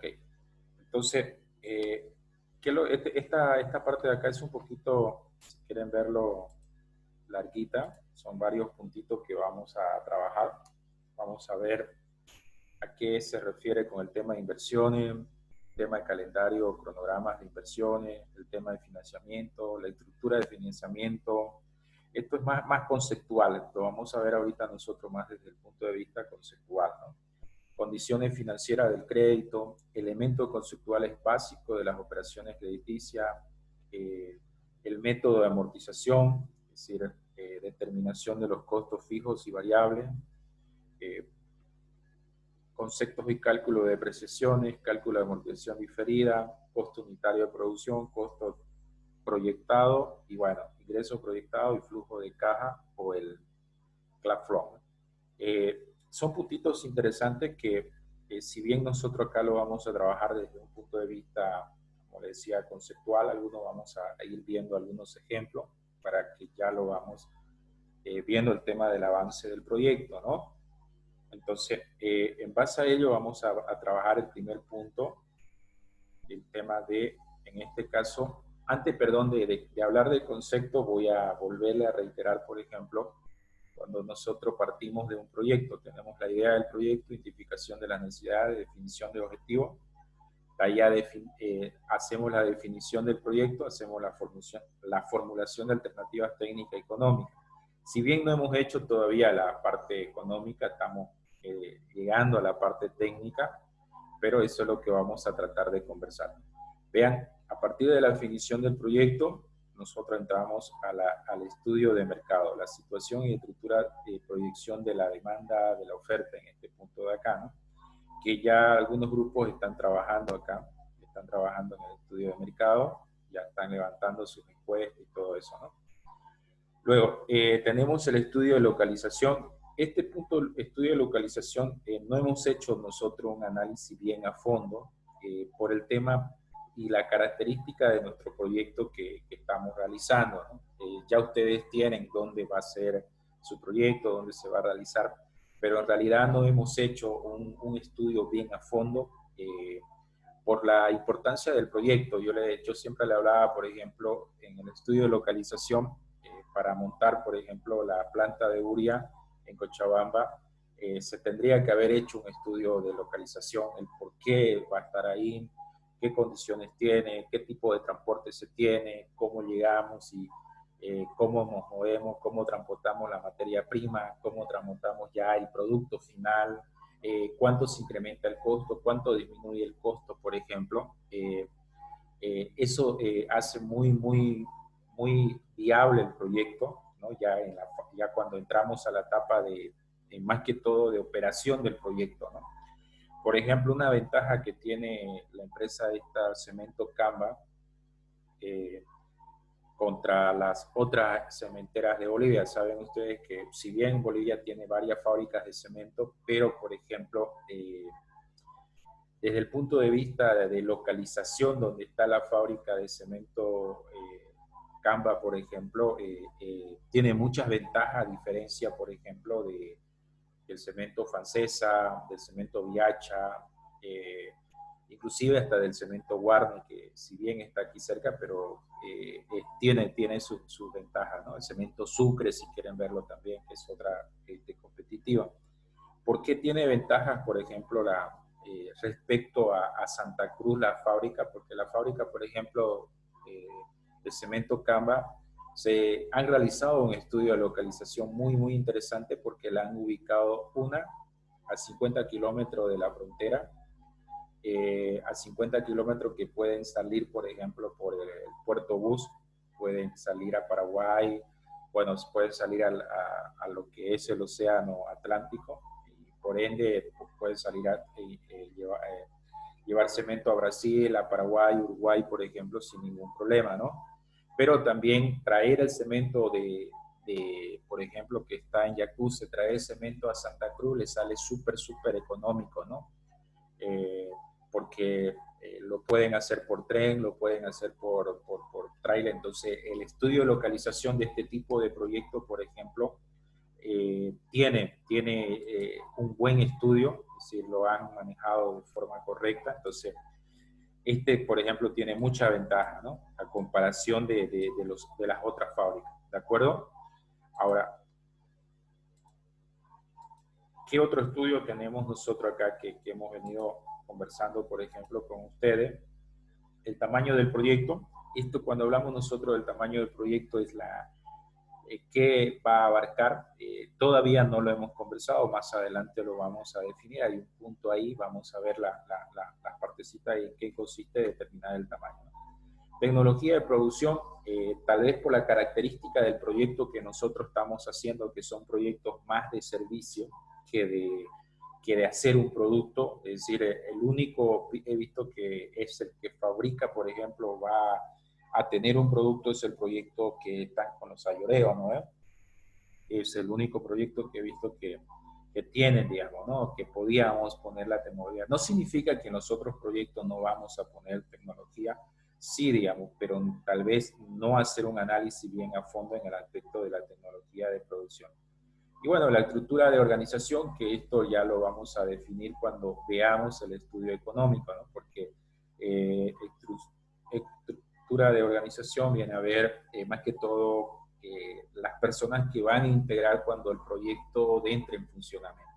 Ok. Entonces, esta parte de acá es un poquito, si quieren verlo, larguita. Son varios puntitos que vamos a trabajar. Vamos a ver a qué se refiere con el tema de inversiones, tema de calendario, cronogramas de inversiones, el tema de financiamiento, la estructura de financiamiento. Esto es más conceptual, lo vamos a ver ahorita nosotros más desde el punto de vista conceptual, ¿no? Condiciones financieras del crédito, elementos conceptuales básicos de las operaciones crediticias, eh, el método de amortización, es decir, determinación de los costos fijos y variables, eh, conceptos y cálculo de depreciaciones, cálculo de amortización diferida, costo unitario de producción, costo proyectado y bueno, ingreso proyectado y flujo de caja o el cash flow. Son puntitos interesantes que si bien nosotros acá lo vamos a trabajar desde un punto de vista, como le decía, conceptual, algunos vamos a ir viendo algunos ejemplos para que ya lo vamos viendo el tema del avance del proyecto, ¿no? Entonces, en base a ello vamos a trabajar el primer punto, el tema de, en este caso, antes, perdón, de hablar del concepto, voy a volverle a reiterar, por ejemplo, cuando nosotros partimos de un proyecto, tenemos la idea del proyecto, identificación de las necesidades, definición de objetivos, allá hacemos la definición del proyecto, hacemos la formulación de alternativas técnicas y económicas. Si bien no hemos hecho todavía la parte económica, estamos llegando a la parte técnica, pero eso es lo que vamos a tratar de conversar. Vean, a partir de la definición del proyecto, nosotros entramos al estudio de mercado, la situación y estructura de proyección de la demanda, de la oferta en este punto de acá, ¿no? Que ya algunos grupos están trabajando acá, están trabajando en el estudio de mercado, ya están levantando sus encuestas y todo eso, ¿no? Luego, tenemos el estudio de localización. Este punto, estudio de localización, no hemos hecho nosotros un análisis bien a fondo por el tema y la característica de nuestro proyecto que estamos realizando, ¿no? Ya ustedes tienen dónde va a ser su proyecto, dónde se va a realizar, pero en realidad no hemos hecho un estudio bien a fondo por la importancia del proyecto. Yo siempre le hablaba, por ejemplo, en el estudio de localización, para montar, por ejemplo, la planta de urea en Cochabamba, se tendría que haber hecho un estudio de localización, el por qué va a estar ahí, qué condiciones tiene, qué tipo de transporte se tiene, cómo llegamos y cómo nos movemos, cómo transportamos la materia prima, cómo transportamos ya el producto final, cuánto se incrementa el costo, cuánto disminuye el costo, por ejemplo. Eso hace muy viable el proyecto, ¿no? Ya cuando entramos a la etapa más que todo de operación del proyecto, ¿no? Por ejemplo, una ventaja que tiene la empresa esta Cemento Camba contra las otras cementeras de Bolivia. Saben ustedes que si bien Bolivia tiene varias fábricas de cemento, pero por ejemplo, desde el punto de vista de localización, donde está la fábrica de cemento Camba, por ejemplo, tiene muchas ventajas, a diferencia, por ejemplo, del cemento Francesa, del cemento Viacha, inclusive hasta del cemento Guarni, que si bien está aquí cerca, pero tiene sus ventajas, ¿no? El cemento Sucre, si quieren verlo también, que es otra competitiva. ¿Por qué tiene ventajas, por ejemplo, respecto a Santa Cruz, la fábrica? Porque la fábrica, por ejemplo, de cemento Camba, se han realizado un estudio de localización muy interesante porque la han ubicado a 50 kilómetros de la frontera, a 50 kilómetros que pueden salir, por ejemplo, por el Puerto Bus, pueden salir a Paraguay, bueno, pueden salir a lo que es el Océano Atlántico, y por ende pueden salir a llevar cemento a Brasil, a Paraguay, Uruguay, por ejemplo, sin ningún problema, ¿no? Pero también traer el cemento por ejemplo, que está en Yacuce, traer el cemento a Santa Cruz le sale súper económico, ¿no? Porque lo pueden hacer por tren, lo pueden hacer por trailer. Entonces, el estudio de localización de este tipo de proyectos, por ejemplo, tiene un buen estudio, decir, lo han manejado de forma correcta. Entonces, por ejemplo, tiene mucha ventaja, ¿no? A comparación de las otras fábricas, ¿de acuerdo? Ahora, ¿qué otro estudio tenemos nosotros acá que hemos venido conversando, por ejemplo, con ustedes? El tamaño del proyecto. Esto, cuando hablamos nosotros del tamaño del proyecto, es qué va a abarcar. Todavía no lo hemos conversado, más adelante lo vamos a definir. Hay un punto ahí, vamos a ver las partecitas y en qué consiste determinar el tamaño. Tecnología de producción, tal vez por la característica del proyecto que nosotros estamos haciendo, que son proyectos más de servicio que de hacer un producto. Es decir, el único, he visto que es el que fabrica, por ejemplo, va a tener un producto, es el proyecto que están con los ayoreos, ¿no? Es el único proyecto que he visto que tienen, digamos, ¿no? Que podíamos poner la tecnología. No significa que en los otros proyectos no vamos a poner tecnología, sí, digamos, pero tal vez no hacer un análisis bien a fondo en el aspecto de la tecnología de producción. Y bueno, la estructura de organización, que esto ya lo vamos a definir cuando veamos el estudio económico, ¿no? Porque estructura de organización viene a ver más que todo las personas que van a integrar cuando el proyecto entre en funcionamiento.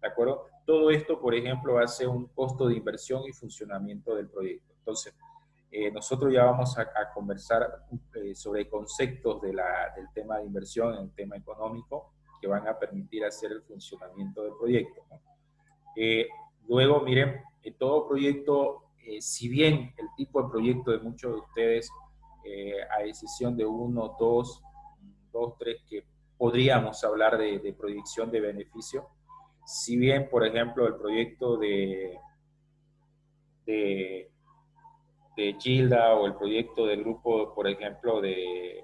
¿De acuerdo? Todo esto, por ejemplo, hace un costo de inversión y funcionamiento del proyecto. Entonces, nosotros ya vamos a conversar sobre conceptos del tema de inversión, en el tema económico, que van a permitir hacer el funcionamiento del proyecto, ¿no? Luego, miren, todo proyecto, si bien el tipo de proyecto de muchos de ustedes, a decisión de uno, dos, tres, que podríamos hablar de proyección de beneficio, si bien, por ejemplo, el proyecto de Gilda o el proyecto del grupo, por ejemplo, de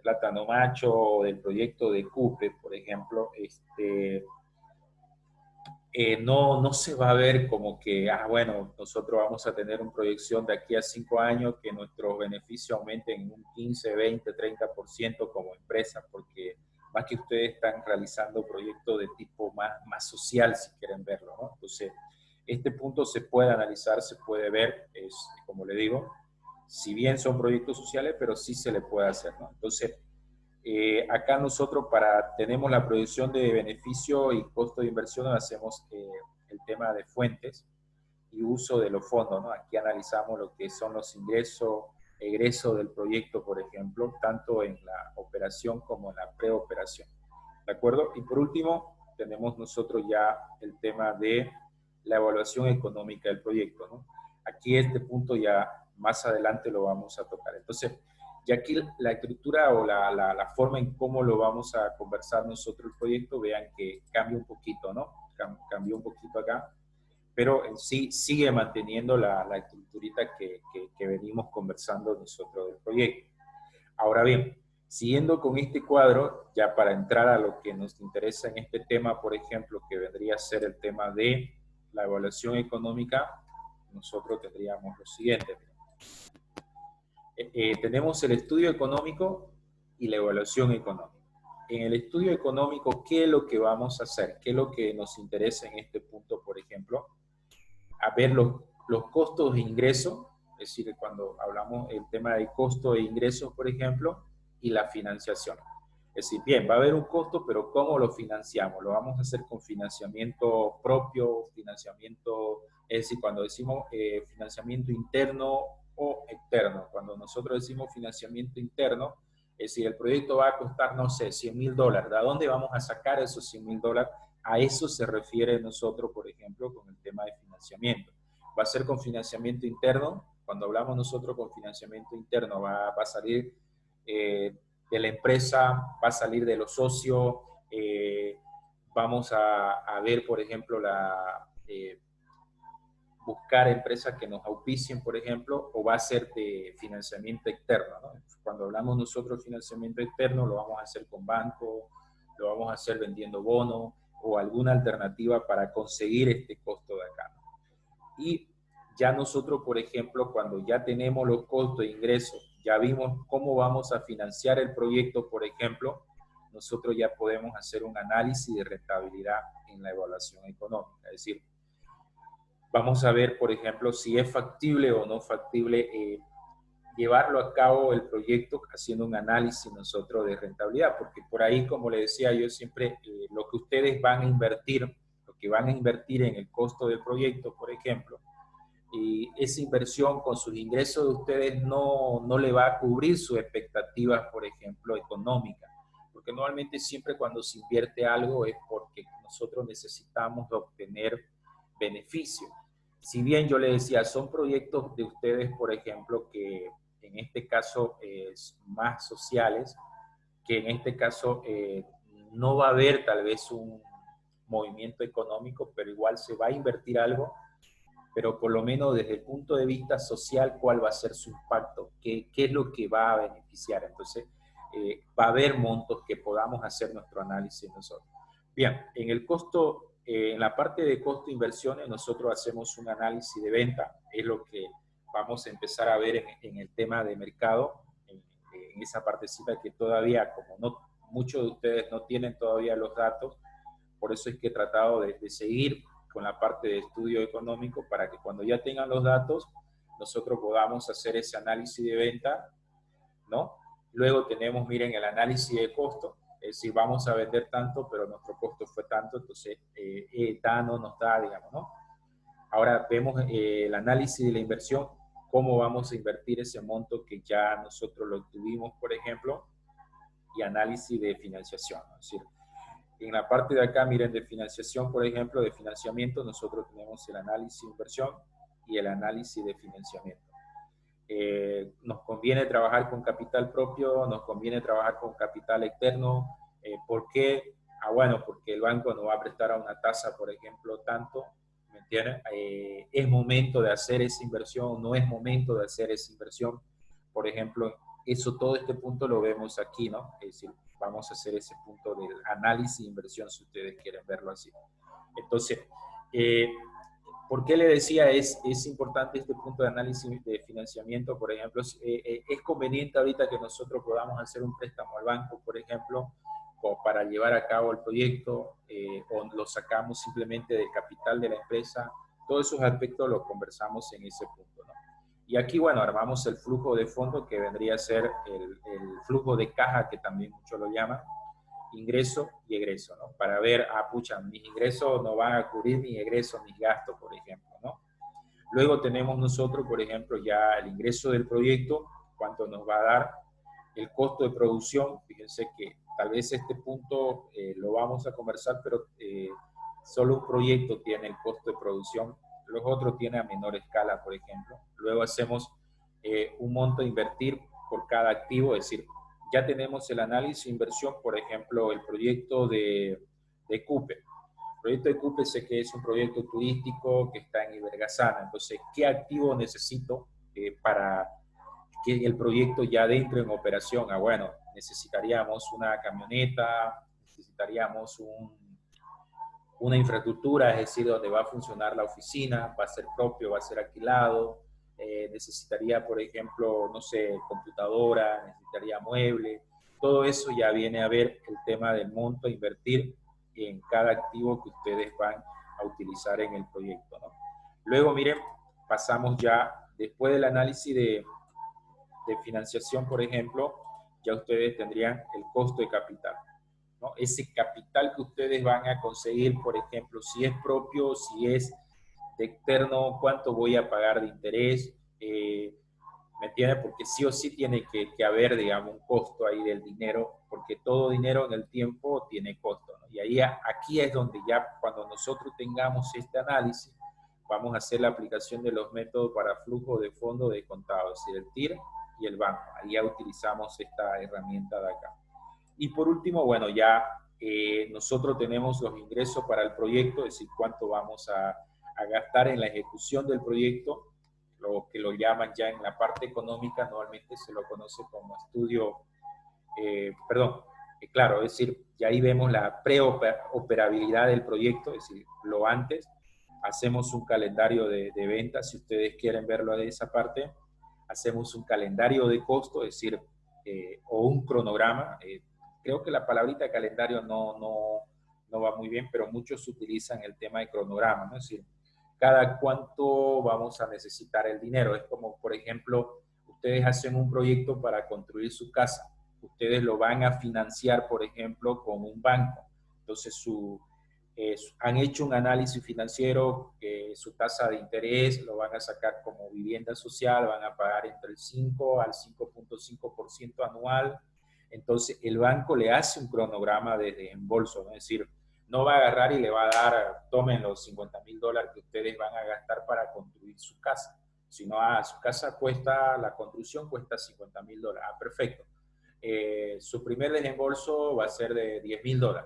Plátano Macho o del proyecto de Cupe, por ejemplo, no se va a ver como que, bueno, nosotros vamos a tener una proyección de aquí a 5 años que nuestros beneficios aumenten en un 15, 20, 30% como empresa, porque más que ustedes están realizando proyectos de tipo más social, si quieren verlo, ¿no? Entonces, este punto se puede analizar, se puede ver, es como le digo, si bien son proyectos sociales, pero sí se le puede hacer, ¿no? Entonces, acá nosotros tenemos la proyección de beneficio y costo de inversión, hacemos el tema de fuentes y uso de los fondos, ¿no? Aquí analizamos lo que son los ingresos, egresos del proyecto, por ejemplo, tanto en la operación como en la preoperación, ¿de acuerdo? Y por último, tenemos nosotros ya el tema de la evaluación económica del proyecto, ¿no? Aquí este punto ya más adelante lo vamos a tocar. Entonces, y aquí la estructura o la forma en cómo lo vamos a conversar nosotros el proyecto, vean que cambia un poquito, ¿no? Cambió un poquito acá, pero en sí sigue manteniendo la estructurita que venimos conversando nosotros del proyecto. Ahora bien, siguiendo con este cuadro, ya para entrar a lo que nos interesa en este tema, por ejemplo, que vendría a ser el tema de la evaluación económica, nosotros tendríamos lo siguiente. Tenemos el estudio económico y la evaluación económica. En el estudio económico, ¿qué es lo que vamos a hacer? ¿Qué es lo que nos interesa en este punto, por ejemplo? A ver los costos de ingreso, es decir, cuando hablamos del tema de costo de ingresos, por ejemplo, y la financiación. Es decir, bien, va a haber un costo, pero ¿cómo lo financiamos? ¿Lo vamos a hacer con financiamiento propio, financiamiento, es decir, cuando decimos financiamiento interno o externo? Cuando nosotros decimos financiamiento interno, es decir, el proyecto va a costar, no sé, $100,000. ¿De dónde vamos a sacar esos $100,000? A eso se refiere nosotros, por ejemplo, con el tema de financiamiento. Va a ser con financiamiento interno. Cuando hablamos nosotros con financiamiento interno, va a salir de la empresa, va a salir de los socios. Vamos a ver, por ejemplo, buscar empresas que nos auspicien, por ejemplo, o va a ser de financiamiento externo, ¿no? Cuando hablamos nosotros de financiamiento externo, lo vamos a hacer con banco, lo vamos a hacer vendiendo bonos o alguna alternativa para conseguir este costo de acá. Y ya nosotros, por ejemplo, cuando ya tenemos los costos de ingresos, ya vimos cómo vamos a financiar el proyecto, por ejemplo, nosotros ya podemos hacer un análisis de rentabilidad en la evaluación económica. Es decir, vamos a ver, por ejemplo, si es factible o no factible llevarlo a cabo el proyecto haciendo un análisis nosotros de rentabilidad, porque por ahí, como le decía yo siempre, lo que ustedes van a invertir, lo que van a invertir en el costo del proyecto, por ejemplo, y esa inversión con sus ingresos de ustedes no le va a cubrir sus expectativas, por ejemplo, económicas, porque normalmente siempre cuando se invierte algo es porque nosotros necesitamos obtener beneficio. Si bien yo le decía, son proyectos de ustedes, por ejemplo, que en este caso más sociales, que en este caso no va a haber tal vez un movimiento económico, pero igual se va a invertir algo, pero por lo menos desde el punto de vista social, ¿cuál va a ser su impacto? ¿Qué es lo que va a beneficiar? Entonces, va a haber montos que podamos hacer nuestro análisis nosotros. Bien, en el costo, en la parte de costo de inversiones, nosotros hacemos un análisis de venta, es lo que vamos a empezar a ver en el tema de mercado, en esa partecita que todavía, como no, muchos de ustedes no tienen todavía los datos, por eso es que he tratado de seguir con la parte de estudio económico para que cuando ya tengan los datos, nosotros podamos hacer ese análisis de venta, ¿no? Luego tenemos, miren, el análisis de costo, es decir, vamos a vender tanto, pero nuestro costo fue tanto, entonces da, no nos da, digamos, ¿no? Ahora vemos el análisis de la inversión, cómo vamos a invertir ese monto que ya nosotros lo tuvimos, por ejemplo, y análisis de financiación, ¿no? Es decir, en la parte de acá, miren, de financiación, por ejemplo, de financiamiento, nosotros tenemos el análisis de inversión y el análisis de financiamiento. Nos conviene trabajar con capital propio, nos conviene trabajar con capital externo. ¿Por qué? Bueno, porque el banco nos va a prestar a una tasa, por ejemplo, tanto, ¿me entienden? ¿Es momento de hacer esa inversión? ¿No es momento de hacer esa inversión? Por ejemplo, eso, todo este punto lo vemos aquí, ¿no? Es decir, vamos a hacer ese punto del análisis de inversión, si ustedes quieren verlo así. Entonces, ¿por qué le decía es importante este punto de análisis de financiamiento? Por ejemplo, es conveniente ahorita que nosotros podamos hacer un préstamo al banco, por ejemplo, o para llevar a cabo el proyecto, o lo sacamos simplemente del capital de la empresa. Todos esos aspectos los conversamos en ese punto, ¿no? Y aquí, bueno, armamos el flujo de fondo que vendría a ser el flujo de caja, que también muchos lo llaman, ingreso y egreso, ¿no? Para ver, pucha, mis ingresos no van a cubrir mis egresos, mis gastos, por ejemplo, ¿no? Luego tenemos nosotros, por ejemplo, ya el ingreso del proyecto, cuánto nos va a dar, el costo de producción. Fíjense que tal vez este punto lo vamos a conversar, pero solo un proyecto tiene el costo de producción, los otros tienen a menor escala, por ejemplo. Luego hacemos un monto a invertir por cada activo, es decir, ya tenemos el análisis de inversión, por ejemplo, el proyecto de CUPE. El proyecto de CUPE sé que es un proyecto turístico que está en Ibergasana. Entonces, ¿qué activo necesito para que el proyecto ya entre en operación? Bueno, necesitaríamos una camioneta, necesitaríamos una infraestructura, es decir, donde va a funcionar la oficina, va a ser propio, va a ser alquilado, necesitaría, por ejemplo, no sé, computadora, necesitaría mueble. Todo eso ya viene a ver el tema del monto a invertir en cada activo que ustedes van a utilizar en el proyecto, ¿no? Luego, miren, pasamos ya, después del análisis de financiación, por ejemplo, ya ustedes tendrían el costo de capital, ¿no? Ese capital que ustedes van a conseguir, por ejemplo, si es propio, si es de externo, cuánto voy a pagar de interés, ¿me entiende? Porque sí o sí tiene que haber, digamos, un costo ahí del dinero, porque todo dinero en el tiempo tiene costo, ¿no? Y ahí, aquí es donde ya cuando nosotros tengamos este análisis, vamos a hacer la aplicación de los métodos para flujo de fondo de contado, es decir, el TIR y el banco. Ahí ya utilizamos esta herramienta de acá. Y por último, bueno, ya nosotros tenemos los ingresos para el proyecto, es decir, cuánto vamos a gastar en la ejecución del proyecto, lo que lo llaman ya en la parte económica, normalmente se lo conoce como estudio, claro, es decir, ya ahí vemos la preoperabilidad del proyecto, es decir, lo antes, hacemos un calendario de ventas, si ustedes quieren verlo de esa parte, hacemos un calendario de costo, es decir, o un cronograma, creo que la palabrita calendario no va muy bien, pero muchos utilizan el tema de cronograma, ¿no? Es decir, cada cuánto vamos a necesitar el dinero. Es como, por ejemplo, ustedes hacen un proyecto para construir su casa. Ustedes lo van a financiar, por ejemplo, con un banco. Entonces, han hecho un análisis financiero, su tasa de interés lo van a sacar como vivienda social, van a pagar entre el 5 al 5.5% anual. Entonces, el banco le hace un cronograma de desembolso, ¿no? Es decir, no va a agarrar y le va a dar, tomen los $50,000 que ustedes van a gastar para construir su casa, sino, su casa cuesta, la construcción cuesta $50,000. Perfecto. Su primer desembolso va a ser de $10,000.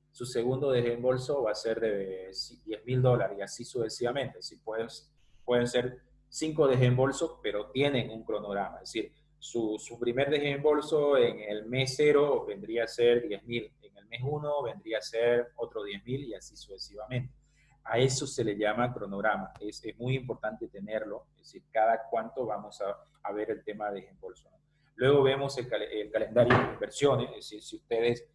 Su segundo desembolso va a ser de $10,000 y así sucesivamente. Si pueden ser 5 desembolsos, pero tienen un cronograma. Es decir, su primer desembolso en el mes 0 vendría a ser 10,000. En el mes 1 vendría a ser otro 10,000 y así sucesivamente. A eso se le llama cronograma. Es muy importante tenerlo. Es decir, cada cuánto vamos a ver el tema de desembolso, ¿no? Luego vemos el calendario de inversiones. Es decir, si ustedes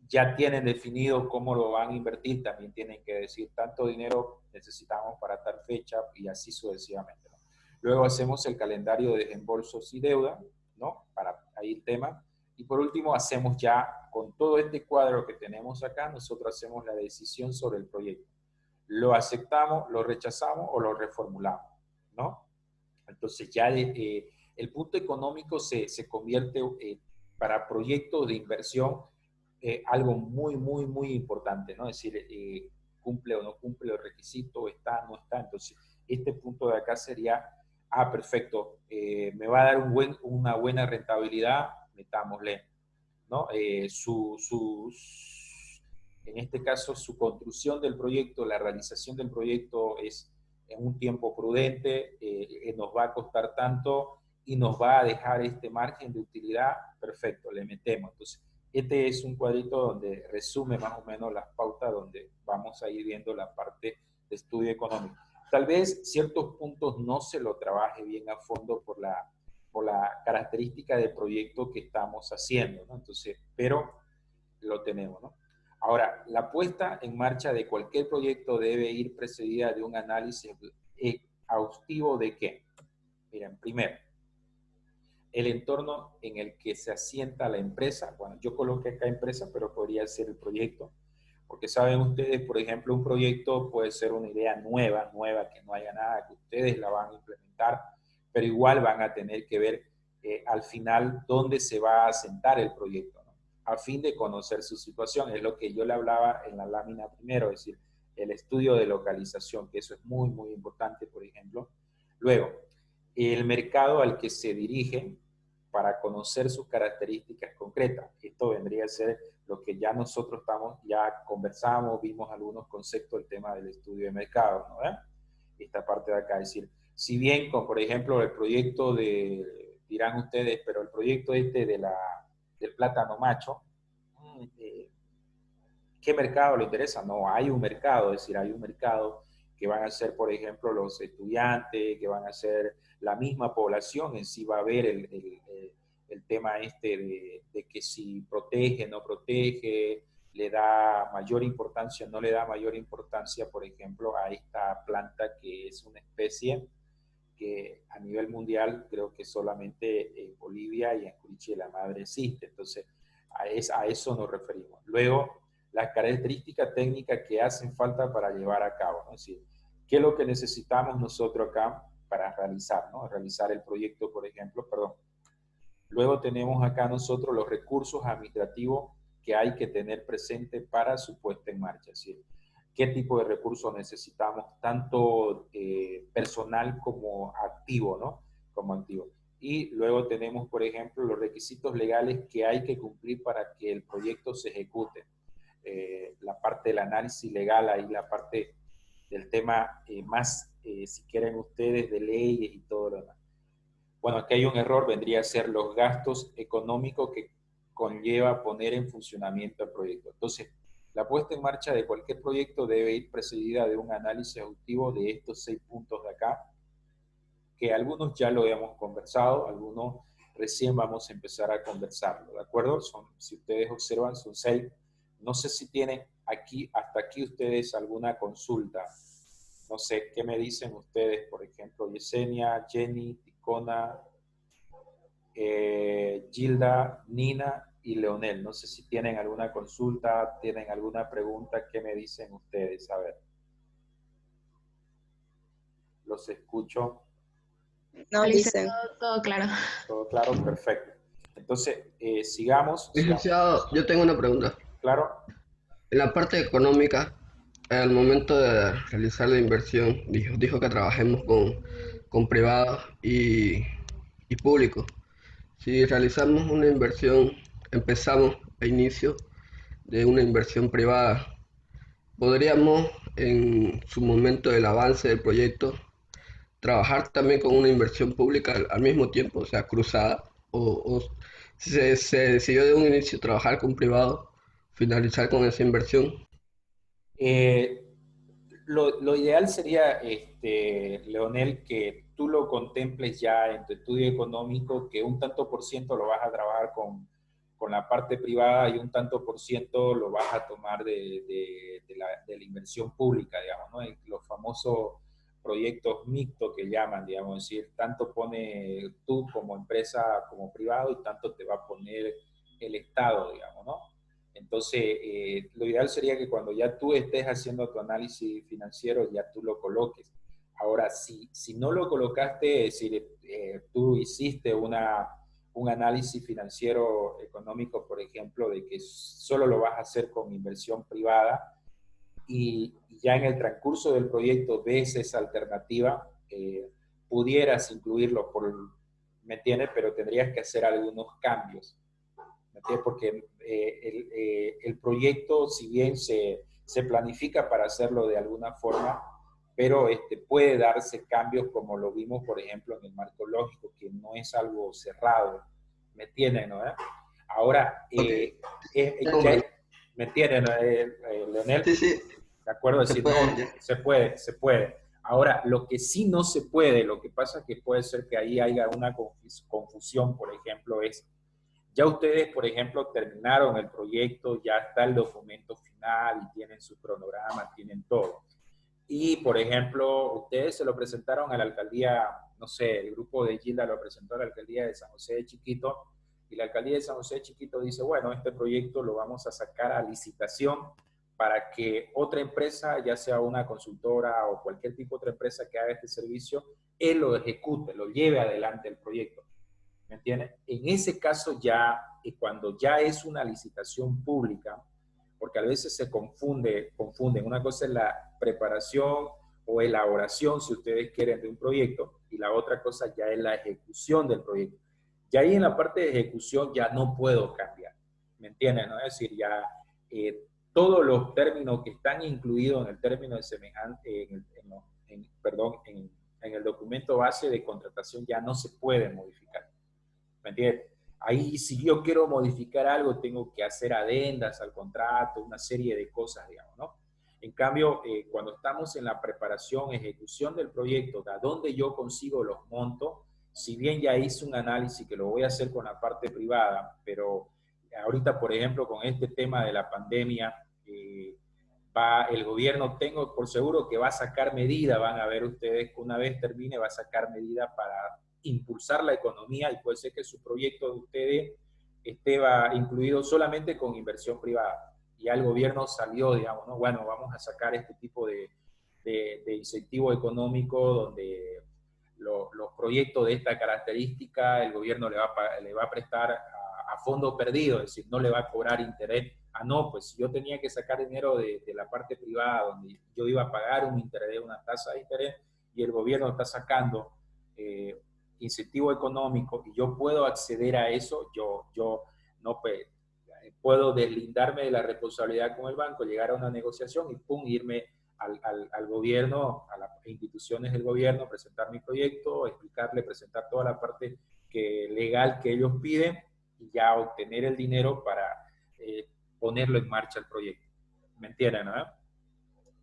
ya tienen definido cómo lo van a invertir, también tienen que decir tanto dinero necesitamos para tal fecha y así sucesivamente, ¿no? Luego hacemos el calendario de desembolsos y deuda, ¿no? Para ahí el tema. Y por último hacemos ya, con todo este cuadro que tenemos acá, nosotros hacemos la decisión sobre el proyecto. Lo aceptamos, lo rechazamos o lo reformulamos, ¿no? Entonces ya el punto económico se convierte para proyectos de inversión algo muy importante, ¿no? Es decir, cumple o no cumple el requisito, está o no está. Entonces, este punto de acá sería, perfecto, me va a dar una buena rentabilidad, metámosle, ¿no? En este caso, su construcción del proyecto, la realización del proyecto es en un tiempo prudente, nos va a costar tanto y nos va a dejar este margen de utilidad, perfecto, le metemos. Entonces, este es un cuadrito donde resume más o menos las pautas donde vamos a ir viendo la parte de estudio económico. Tal vez ciertos puntos no se lo trabaje bien a fondo por la característica del proyecto que estamos haciendo, ¿no? Entonces, pero lo tenemos, ¿no? Ahora, la puesta en marcha de cualquier proyecto debe ir precedida de un análisis exhaustivo de qué. Miren, primero, el entorno en el que se asienta la empresa. Bueno, yo coloqué acá empresa, pero podría ser el proyecto. Porque saben ustedes, por ejemplo, un proyecto puede ser una idea nueva, que no haya nada, que ustedes la van a implementar, pero igual van a tener que ver al final dónde se va a asentar el proyecto, ¿no? A fin de conocer su situación. Es lo que yo le hablaba en la lámina primero, es decir, el estudio de localización, que eso es muy importante, por ejemplo. Luego, el mercado al que se dirige para conocer sus características concretas. Esto vendría a ser lo que ya nosotros ya conversamos, vimos algunos conceptos del tema del estudio de mercado, ¿no? Esta parte de acá, es decir, si bien con, por ejemplo, el proyecto dirán ustedes, pero el proyecto del plátano macho, ¿qué mercado le interesa? No, hay un mercado, es decir, hay un mercado que van a ser, por ejemplo, los estudiantes, que van a ser la misma población en sí va a ver el tema de que si protege, no protege, le da mayor importancia, no le da mayor importancia, por ejemplo, a esta planta que es una especie que a nivel mundial creo que solamente en Bolivia y en Curiche la madre existe. Entonces, a eso nos referimos. Luego, las características técnicas que hacen falta para llevar a cabo, ¿no? Es decir, ¿qué es lo que necesitamos nosotros acá para realizar, ¿no? Realizar el proyecto, por ejemplo, perdón. Luego tenemos acá nosotros los recursos administrativos que hay que tener presente para su puesta en marcha. Es decir, qué tipo de recursos necesitamos, tanto personal como activo, ¿no? Como activo. Y luego tenemos, por ejemplo, los requisitos legales que hay que cumplir para que el proyecto se ejecute. La parte del análisis legal, ahí la parte del tema más, si quieren ustedes, de leyes y todo lo demás. Bueno, aquí hay un error, vendría a ser los gastos económicos que conlleva poner en funcionamiento el proyecto. Entonces, la puesta en marcha de cualquier proyecto debe ir precedida de un análisis exhaustivo de estos 6 puntos de acá, que algunos ya lo hemos conversado, algunos recién vamos a empezar a conversarlo, ¿de acuerdo? Si ustedes observan, son 6. No sé si tienen aquí, hasta aquí ustedes alguna consulta. No sé, ¿qué me dicen ustedes? Por ejemplo, Yesenia, Jenny, Ticona, Gilda, Nina y Leonel. No sé si tienen alguna consulta, tienen alguna pregunta. ¿Qué me dicen ustedes? A ver, los escucho. No, Listo, dicen. todo claro. ¿Todo claro? Perfecto. Entonces, sigamos. Licenciado, yo tengo una pregunta. ¿Claro? En la parte económica, al momento de realizar la inversión, dijo que trabajemos con privados y públicos. Si realizamos una inversión, empezamos a inicio de una inversión privada, podríamos en su momento del avance del proyecto trabajar también con una inversión pública al mismo tiempo, o sea, cruzada, o si se decidió de un inicio trabajar con privado, finalizar con esa inversión. Eh, lo ideal sería, Leonel, que tú lo contemples ya en tu estudio económico, que un tanto por ciento lo vas a trabajar con la parte privada y un tanto por ciento lo vas a tomar de la inversión pública, digamos, ¿no? Los famosos proyectos mixtos que llaman, digamos, es decir, tanto pone tú como empresa, como privado, y tanto te va a poner el Estado, digamos, ¿no? Entonces, lo ideal sería que cuando ya tú estés haciendo tu análisis financiero, ya tú lo coloques. Ahora, si no lo colocaste, es decir, tú hiciste un análisis financiero económico, por ejemplo, de que solo lo vas a hacer con inversión privada y ya en el transcurso del proyecto ves esa alternativa, pudieras incluirlo, ¿me entiendes? Pero tendrías que hacer algunos cambios. Porque el proyecto, si bien se planifica para hacerlo de alguna forma, pero puede darse cambios como lo vimos, por ejemplo, en el marco lógico, que no es algo cerrado. ¿Me entienden, no? Ahora, Ok, ya, ¿me entienden, Leonel? sí, sí, ¿De acuerdo? Es se decir, no, puede ya. se puede, se puede. Ahora, lo que sí no se puede, lo que pasa es que puede ser que ahí haya una confusión, por ejemplo, es ya ustedes, por ejemplo, terminaron el proyecto, ya está el documento final y tienen su cronograma, tienen todo. Y, por ejemplo, ustedes se lo presentaron a la alcaldía, no sé, el grupo de Gilda lo presentó a la alcaldía de San José de Chiquito, y la alcaldía de San José de Chiquito dice, bueno, este proyecto lo vamos a sacar a licitación para que otra empresa, ya sea una consultora o cualquier tipo de otra empresa que haga este servicio, él lo ejecute, lo lleve adelante el proyecto. ¿Me entiendes? En ese caso ya, cuando ya es una licitación pública, porque a veces se confunden. Una cosa es la preparación o elaboración, si ustedes quieren, de un proyecto, y la otra cosa ya es la ejecución del proyecto. Y ahí en la parte de ejecución ya no puedo cambiar, ¿me entienden? ¿No? Es decir, ya todos los términos que están incluidos en el término de semejante, en el documento base de contratación ya no se pueden modificar. ¿Me entiendes? Ahí si yo quiero modificar algo, tengo que hacer adendas al contrato, una serie de cosas, digamos, ¿no? En cambio, cuando estamos en la preparación, ejecución del proyecto, de dónde yo consigo los montos, si bien ya hice un análisis que lo voy a hacer con la parte privada, pero ahorita, por ejemplo, con este tema de la pandemia, el gobierno, tengo por seguro que va a sacar medidas, van a ver ustedes que una vez termine va a sacar medidas para impulsar la economía y puede ser que su proyecto de ustedes esté incluido solamente con inversión privada. Ya el gobierno salió, digamos, ¿no? Bueno, vamos a sacar este tipo de incentivo económico donde los proyectos de esta característica el gobierno le va a prestar a fondo perdido, es decir, no le va a cobrar interés. Ah, no, pues yo tenía que sacar dinero de la parte privada donde yo iba a pagar un interés, una tasa de interés, y el gobierno está sacando incentivo económico y yo puedo acceder a eso, yo no puedo deslindarme de la responsabilidad con el banco, llegar a una negociación y pum, irme al gobierno, a las instituciones del gobierno, presentar mi proyecto, explicarle, presentar toda la parte legal que ellos piden y ya obtener el dinero para ponerlo en marcha el proyecto. ¿Me entienden? ¿No?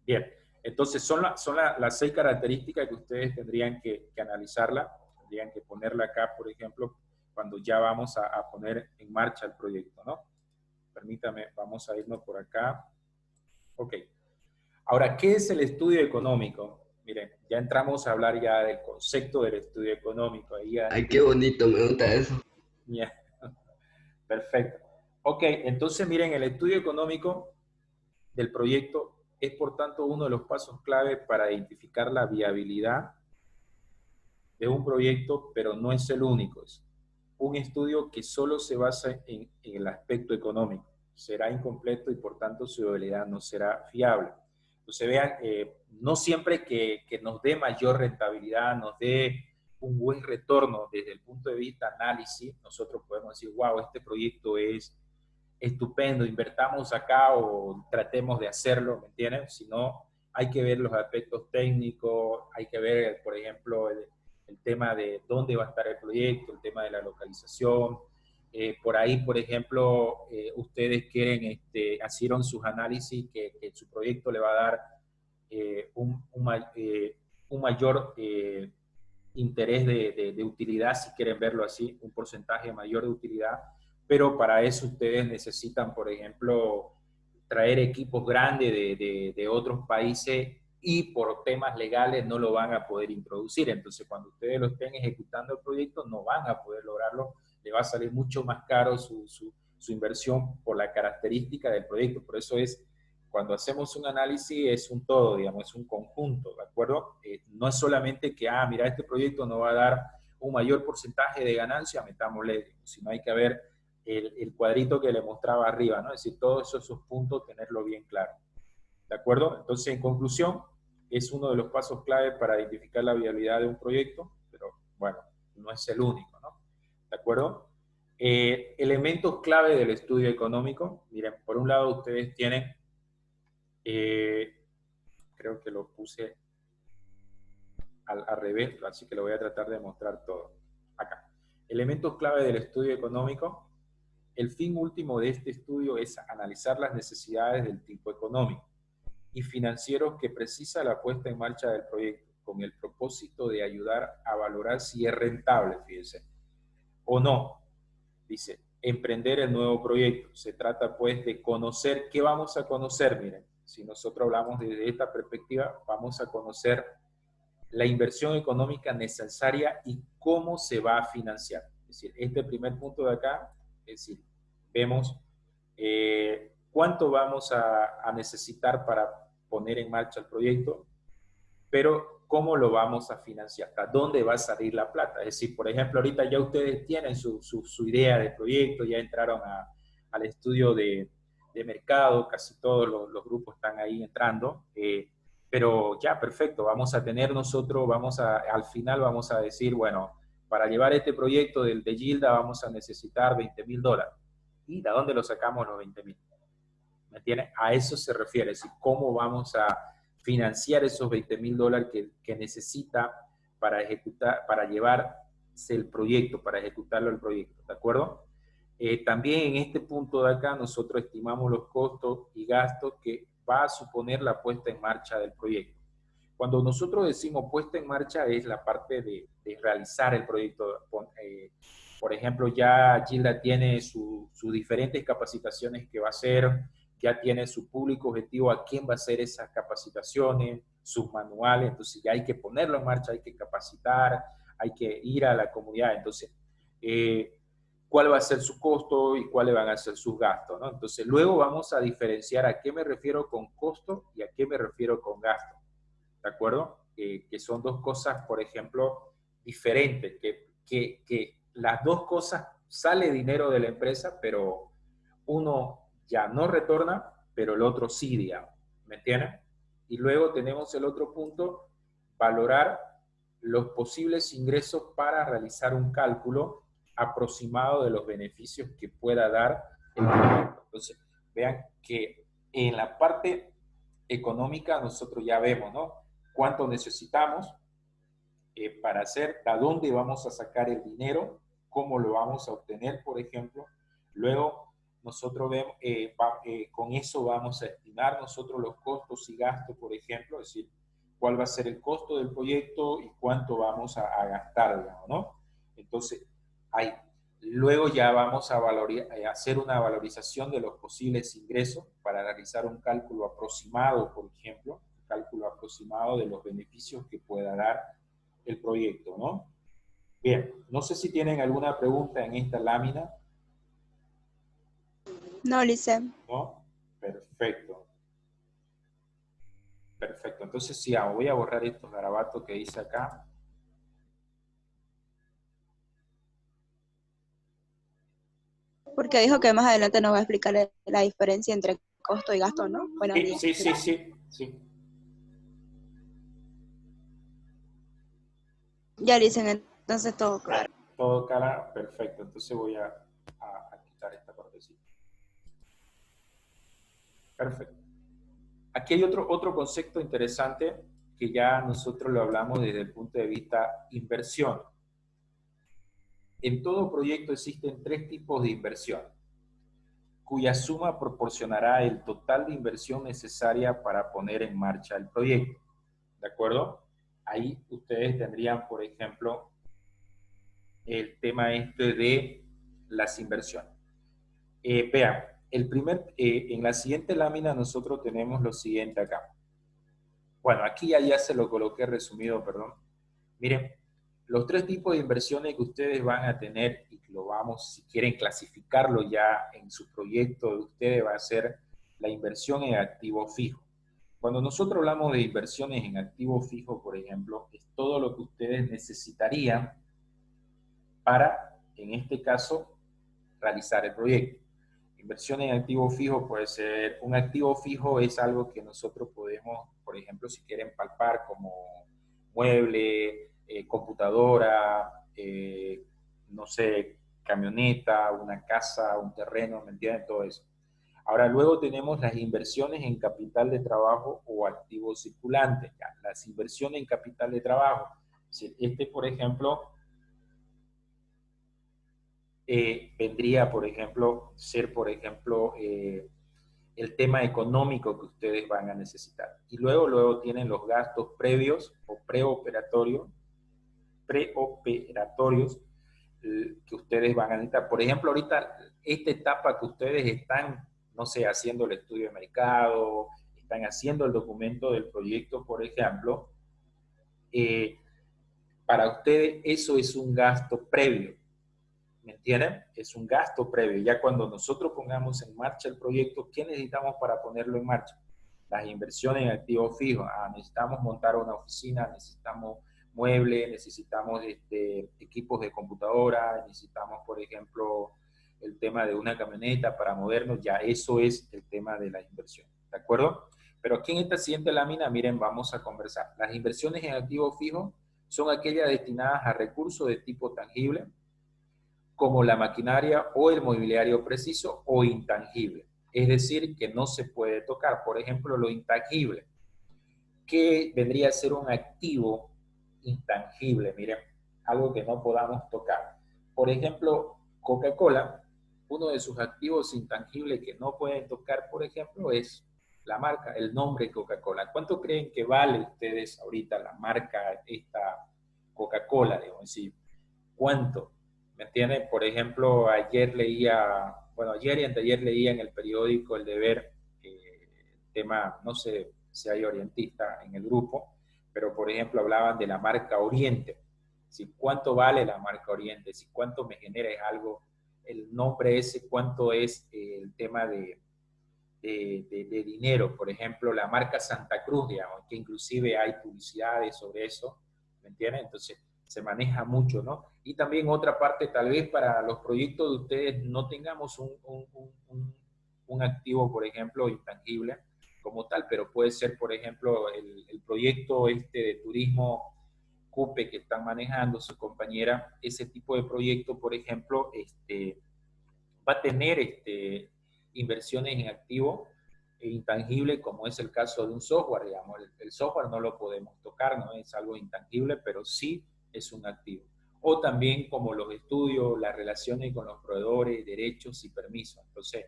Bien, entonces son las 6 características que ustedes tendrían que analizarla, tendrían que ponerla acá, por ejemplo, cuando ya vamos a poner en marcha el proyecto, ¿no? Permítame, vamos a irnos por acá. Ok. Ahora, ¿qué es el estudio económico? Miren, ya entramos a hablar ya del concepto del estudio económico. Ahí ya, Ay, qué bonito, me gusta eso. ya. Perfecto. Ok, entonces miren, el estudio económico del proyecto es por tanto uno de los pasos clave para identificar la viabilidad de un proyecto, pero no es el único. Es un estudio que solo se basa en el aspecto económico. Será incompleto y por tanto su viabilidad no será fiable. Entonces vean, no siempre que nos dé mayor rentabilidad, nos dé un buen retorno desde el punto de vista análisis, nosotros podemos decir, wow, este proyecto es estupendo, invertamos acá o tratemos de hacerlo, ¿me entienden? Si no, hay que ver los aspectos técnicos, hay que ver, por ejemplo, el tema de dónde va a estar el proyecto, el tema de la localización. Por ahí, por ejemplo, ustedes quieren, hicieron sus análisis que su proyecto le va a dar un mayor interés de utilidad, si quieren verlo así, un porcentaje mayor de utilidad, pero para eso ustedes necesitan, por ejemplo, traer equipos grandes de otros países y por temas legales no lo van a poder introducir. Entonces, cuando ustedes lo estén ejecutando el proyecto, no van a poder lograrlo, le va a salir mucho más caro su inversión por la característica del proyecto. Por eso es, cuando hacemos un análisis, es un todo, digamos, es un conjunto, ¿de acuerdo? No es solamente que, mira, este proyecto nos va a dar un mayor porcentaje de ganancia, metámosle, sino hay que ver el cuadrito que le mostraba arriba, ¿no? Es decir, todos esos puntos tenerlo bien claro. ¿De acuerdo? Entonces, en conclusión, es uno de los pasos clave para identificar la viabilidad de un proyecto, pero bueno, no es el único, ¿no? ¿De acuerdo? Elementos clave del estudio económico. Miren, por un lado ustedes tienen, creo que lo puse al revés, así que lo voy a tratar de mostrar todo. Acá. Elementos clave del estudio económico. El fin último de este estudio es analizar las necesidades del tipo económico y financieros que precisa la puesta en marcha del proyecto, con el propósito de ayudar a valorar si es rentable, fíjense, o no. Dice, emprender el nuevo proyecto. Se trata pues de conocer, ¿qué vamos a conocer? Miren, si nosotros hablamos desde esta perspectiva, vamos a conocer la inversión económica necesaria y cómo se va a financiar. Es decir, este primer punto de acá, es decir, vemos cuánto vamos a necesitar para poner en marcha el proyecto, pero cómo lo vamos a financiar, hasta dónde va a salir la plata. Es decir, por ejemplo, ahorita ya ustedes tienen su idea de proyecto, ya entraron al estudio de mercado, casi todos los grupos están ahí entrando, pero ya, perfecto, vamos a tener nosotros, al final vamos a decir, bueno, para llevar este proyecto de Gilda vamos a necesitar $20,000. ¿Y de dónde lo sacamos los 20,000? ¿Me entiendes? A eso se refiere, es decir, cómo vamos a financiar esos $20,000 que necesita para ejecutar, para llevarse el proyecto, para ejecutarlo el proyecto, ¿de acuerdo? También en este punto de acá nosotros estimamos los costos y gastos que va a suponer la puesta en marcha del proyecto. Cuando nosotros decimos puesta en marcha es la parte de realizar el proyecto. Por ejemplo, ya Gilda tiene sus diferentes capacitaciones que va a hacer, ya tiene su público objetivo a quién va a hacer esas capacitaciones, sus manuales, entonces ya hay que ponerlo en marcha, hay que capacitar, hay que ir a la comunidad. Entonces, cuál va a ser su costo y cuáles van a ser sus gastos, ¿no? Entonces, luego vamos a diferenciar a qué me refiero con costo y a qué me refiero con gasto, ¿de acuerdo? Que son dos cosas, por ejemplo, diferentes, que las dos cosas sale dinero de la empresa, pero uno ya no retorna, pero el otro sí, digamos, ¿me entienden? Y luego tenemos el otro punto, valorar los posibles ingresos para realizar un cálculo aproximado de los beneficios que pueda dar el proyecto. Entonces, vean que en la parte económica nosotros ya vemos, ¿no? Cuánto necesitamos para hacer, a dónde vamos a sacar el dinero, cómo lo vamos a obtener, por ejemplo. Luego, nosotros vemos, con eso vamos a estimar nosotros los costos y gastos, por ejemplo, es decir, cuál va a ser el costo del proyecto y cuánto vamos a gastar, digamos, ¿no? Entonces, hay Luego ya vamos a hacer una valorización de los posibles ingresos para realizar un cálculo aproximado, por ejemplo, un cálculo aproximado de los beneficios que pueda dar el proyecto, ¿no? Bien, no sé si tienen alguna pregunta en esta lámina, No, Lice. ¿no? Perfecto. Perfecto. Entonces, sí, voy a borrar estos garabatos que hice acá. Porque dijo que más adelante nos va a explicar la diferencia entre costo y gasto, ¿no? Buenos Sí, días. sí, sí, sí, sí. Ya, Lice, entonces todo claro. Todo cara, perfecto. Entonces voy a quitar esta partecita. Perfecto. Aquí hay otro concepto interesante que ya nosotros lo hablamos desde el punto de vista inversión. En todo proyecto existen tres tipos de inversión, cuya suma proporcionará el total de inversión necesaria para poner en marcha el proyecto. ¿De acuerdo? Ahí ustedes tendrían, por ejemplo, el tema este de las inversiones. Vean, en la siguiente lámina nosotros tenemos lo siguiente acá. Bueno, aquí ya se lo coloqué resumido, perdón. Miren, los tres tipos de inversiones que ustedes van a tener y que lo vamos, si quieren clasificarlo ya en su proyecto de ustedes, va a ser la inversión en activo fijo. Cuando nosotros hablamos de inversiones en activo fijo, por ejemplo, es todo lo que ustedes necesitarían para, en este caso, realizar el proyecto. Inversión en activo fijo puede ser, un activo fijo es algo que nosotros podemos, por ejemplo, si quieren palpar como mueble, computadora, no sé, camioneta, una casa, un terreno, ¿me entienden? Todo eso. Ahora, luego tenemos las inversiones en capital de trabajo o activos circulantes. Ya, las inversiones en capital de trabajo. Si por ejemplo, vendría, por ejemplo, ser, por ejemplo, el tema económico que ustedes van a necesitar. Y luego tienen los gastos previos o preoperatorios que ustedes van a necesitar. Por ejemplo, ahorita, esta etapa que ustedes están, no sé, haciendo el estudio de mercado, están haciendo el documento del proyecto, por ejemplo, para ustedes eso es un gasto previo. ¿Me entienden? Es un gasto previo. Ya cuando nosotros pongamos en marcha el proyecto, ¿qué necesitamos para ponerlo en marcha? Las inversiones en activos fijos. Necesitamos montar una oficina, necesitamos muebles, necesitamos equipos de computadora, necesitamos, por ejemplo, el tema de una camioneta para movernos. Ya eso es el tema de la inversión. ¿De acuerdo? Pero aquí en esta siguiente lámina, miren, vamos a conversar. Las inversiones en activos fijos son aquellas destinadas a recursos de tipo tangible, como la maquinaria o el mobiliario preciso o intangible. Es decir, que no se puede tocar. Por ejemplo, lo intangible, que vendría a ser un activo intangible, miren, algo que no podamos tocar. Por ejemplo, Coca-Cola, uno de sus activos intangibles que no pueden tocar, por ejemplo, es la marca, el nombre Coca-Cola. ¿Cuánto creen que vale ustedes ahorita la marca esta Coca-Cola? Decir, ¿cuánto? ¿Me entienden? Por ejemplo, ayer leía, bueno, ayer y anteayer leía en el periódico El Deber, tema, no sé si hay orientista en el grupo, pero por ejemplo hablaban de la marca Oriente. Si cuánto vale la marca Oriente, si cuánto me genera es algo, el nombre ese, cuánto es el tema de dinero. Por ejemplo, la marca Santa Cruz, digamos, que inclusive hay publicidades sobre eso, ¿me entienden? Entonces, se maneja mucho, ¿no? Y también otra parte, tal vez para los proyectos de ustedes no tengamos un activo, por ejemplo, intangible como tal, pero puede ser, por ejemplo, el proyecto de turismo CUPE que están manejando su compañera, ese tipo de proyecto, por ejemplo, va a tener inversiones en activo e intangible, como es el caso de un software, digamos. El software no lo podemos tocar, no es algo intangible, pero sí es un activo. O también como los estudios, las relaciones con los proveedores, derechos y permisos. Entonces,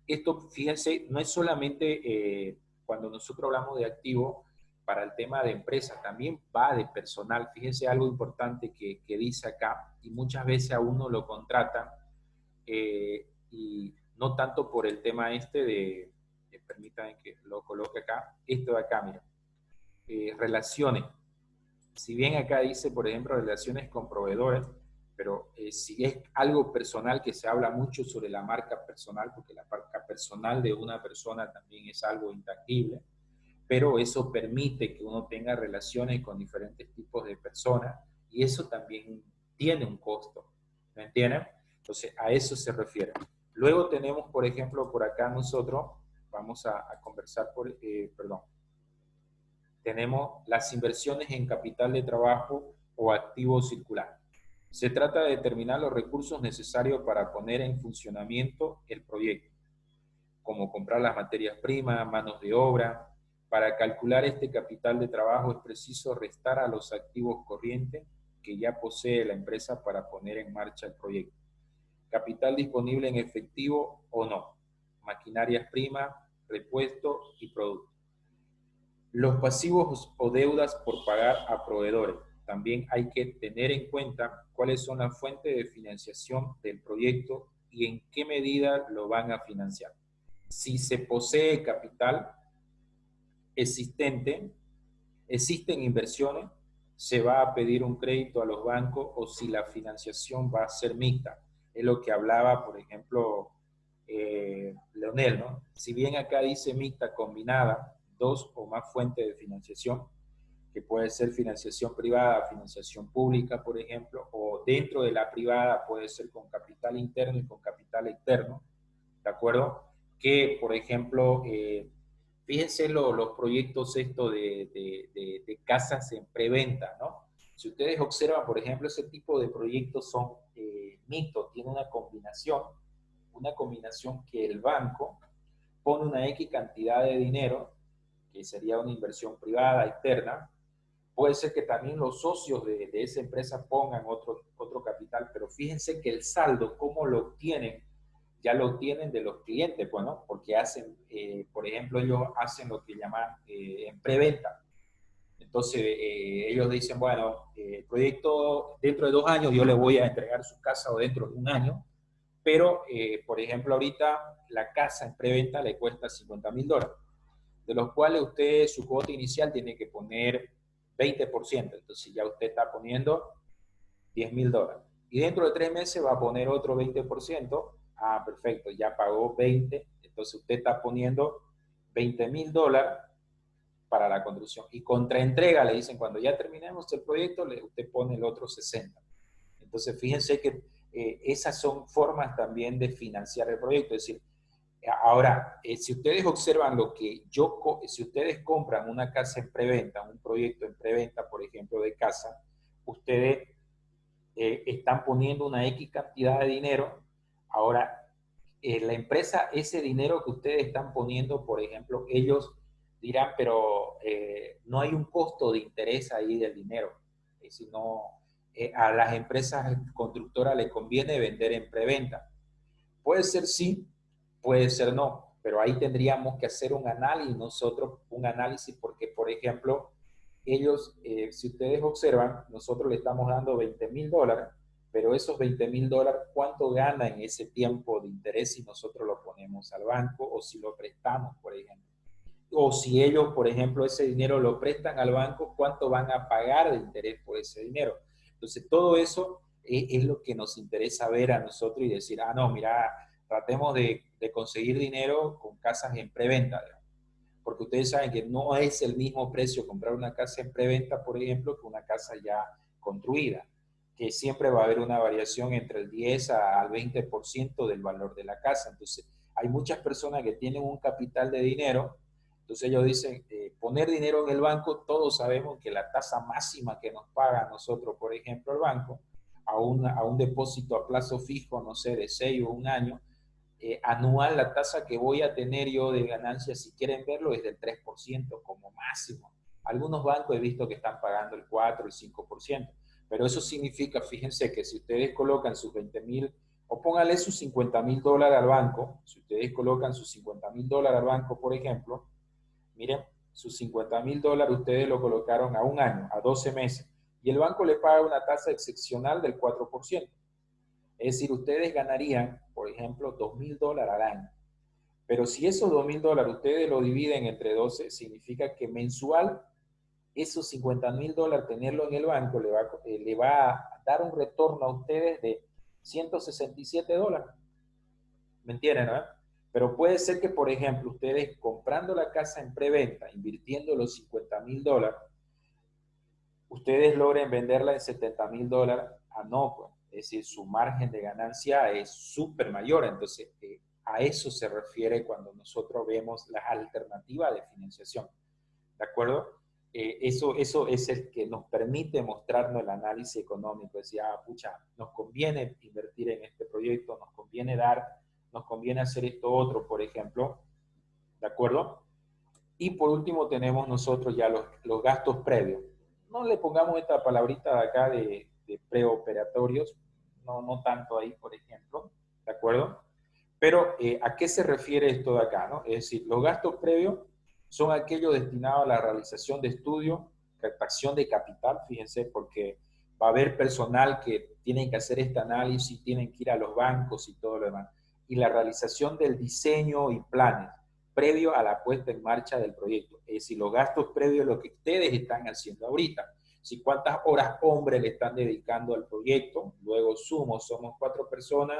esto, fíjense, no es solamente cuando nosotros hablamos de activo, para el tema de empresa, también va de personal. Fíjense algo importante que dice acá, y muchas veces a uno lo contratan, y no tanto por el tema este permítanme que lo coloque acá, esto de acá, mira, relaciones. Si bien acá dice, por ejemplo, relaciones con proveedores, pero si es algo personal, que se habla mucho sobre la marca personal, porque la marca personal de una persona también es algo intangible, pero eso permite que uno tenga relaciones con diferentes tipos de personas, y eso también tiene un costo, ¿me entienden? Entonces, a eso se refiere. Luego tenemos, por ejemplo, por acá nosotros, vamos a conversar perdón, tenemos las inversiones en capital de trabajo o activo circular. Se trata de determinar los recursos necesarios para poner en funcionamiento el proyecto, como comprar las materias primas, manos de obra. Para calcular este capital de trabajo es preciso restar a los activos corrientes que ya posee la empresa para poner en marcha el proyecto. Capital disponible en efectivo o no, maquinarias primas, repuestos y productos. Los pasivos o deudas por pagar a proveedores. También hay que tener en cuenta cuáles son las fuentes de financiación del proyecto y en qué medida lo van a financiar. Si se posee capital existente, existen inversiones, se va a pedir un crédito a los bancos, o si la financiación va a ser mixta. Es lo que hablaba, por ejemplo, Leonel, ¿no? Si bien acá dice mixta combinada, dos o más fuentes de financiación, que puede ser financiación privada, financiación pública, por ejemplo, o dentro de la privada puede ser con capital interno y con capital externo, ¿de acuerdo? Que, por ejemplo, fíjense los proyectos de casas en preventa, ¿no? Si ustedes observan, por ejemplo, ese tipo de proyectos son mixtos, tiene una combinación que el banco pone una X cantidad de dinero, que sería una inversión privada externa. Puede ser que también los socios de esa empresa pongan otro capital, pero fíjense que el saldo, ¿cómo lo obtienen? Ya lo obtienen de los clientes, bueno, porque hacen, por ejemplo, ellos hacen lo que llaman en preventa. Entonces, ellos dicen, bueno, el proyecto dentro de 2 años yo le voy a entregar su casa, o dentro de 1 año, pero, por ejemplo, ahorita la casa en preventa le cuesta $50,000, de los cuales usted su cuota inicial tiene que poner 20%. Entonces ya usted está poniendo $10,000. Y dentro de 3 meses va a poner otro 20%. Ah, perfecto, ya pagó 20. Entonces usted está poniendo $20,000 para la construcción. Y contra entrega le dicen, cuando ya terminemos el proyecto, usted pone el otro 60. Entonces fíjense que esas son formas también de financiar el proyecto. Es decir, ahora, si ustedes observan si ustedes compran una casa en preventa, un proyecto en preventa, por ejemplo, de casa, ustedes están poniendo una X cantidad de dinero. Ahora, la empresa, ese dinero que ustedes están poniendo, por ejemplo, ellos dirán, pero no hay un costo de interés ahí del dinero. Si no, a las empresas constructoras les conviene vender en preventa. Puede ser sí, puede ser no, pero ahí tendríamos que hacer un análisis, porque, por ejemplo, ellos, si ustedes observan, nosotros le estamos dando $20,000, pero esos $20,000, ¿cuánto gana en ese tiempo de interés si nosotros lo ponemos al banco o si lo prestamos, por ejemplo? O si ellos, por ejemplo, ese dinero lo prestan al banco, ¿cuánto van a pagar de interés por ese dinero? Entonces, todo eso es lo que nos interesa ver a nosotros y decir, ah, no, mira, tratemos de conseguir dinero con casas en preventa, porque ustedes saben que no es el mismo precio comprar una casa en preventa, por ejemplo, que una casa ya construida, que siempre va a haber una variación entre el 10 al 20% del valor de la casa. Entonces, hay muchas personas que tienen un capital de dinero. Entonces ellos dicen, poner dinero en el banco, todos sabemos que la tasa máxima que nos paga a nosotros, por ejemplo, el banco, a un depósito a plazo fijo, no sé, de 6 o 1 año, anual, la tasa que voy a tener yo de ganancia, si quieren verlo, es del 3% como máximo. Algunos bancos he visto que están pagando el 4, el 5%, pero eso significa, fíjense, que si ustedes colocan sus 20,000, o pónganle sus $50,000 al banco, si ustedes colocan sus $50,000 al banco, por ejemplo, miren, sus $50,000 ustedes lo colocaron a un año, a 12 meses, y el banco le paga una tasa excepcional del 4%. Es decir, ustedes ganarían, por ejemplo, $2,000 al año. Pero si esos $2,000 ustedes lo dividen entre 12, significa que mensual esos $50,000 tenerlo en el banco le va a dar un retorno a ustedes de $167. ¿Me entienden, no? Pero puede ser que, por ejemplo, ustedes comprando la casa en preventa, invirtiendo los $50,000, ustedes logren venderla en $70,000. No, pues. Es decir, su margen de ganancia es súper mayor. Entonces, a eso se refiere cuando nosotros vemos las alternativas de financiación. ¿De acuerdo? Eso es el que nos permite mostrarnos el análisis económico. Decir, pucha, nos conviene invertir en este proyecto, nos conviene hacer esto otro, por ejemplo. ¿De acuerdo? Y por último tenemos nosotros ya los gastos previos. No le pongamos esta palabrita de acá de preoperatorios, no tanto ahí, por ejemplo. ¿De acuerdo? Pero, ¿a qué se refiere esto de acá, no? Es decir, los gastos previos son aquellos destinados a la realización de estudios, captación de capital, fíjense, porque va a haber personal que tienen que hacer este análisis, tienen que ir a los bancos y todo lo demás. Y la realización del diseño y planes previo a la puesta en marcha del proyecto. Es decir, los gastos previos a lo que ustedes están haciendo ahorita. Si cuántas horas hombre le están dedicando al proyecto, luego somos 4 personas,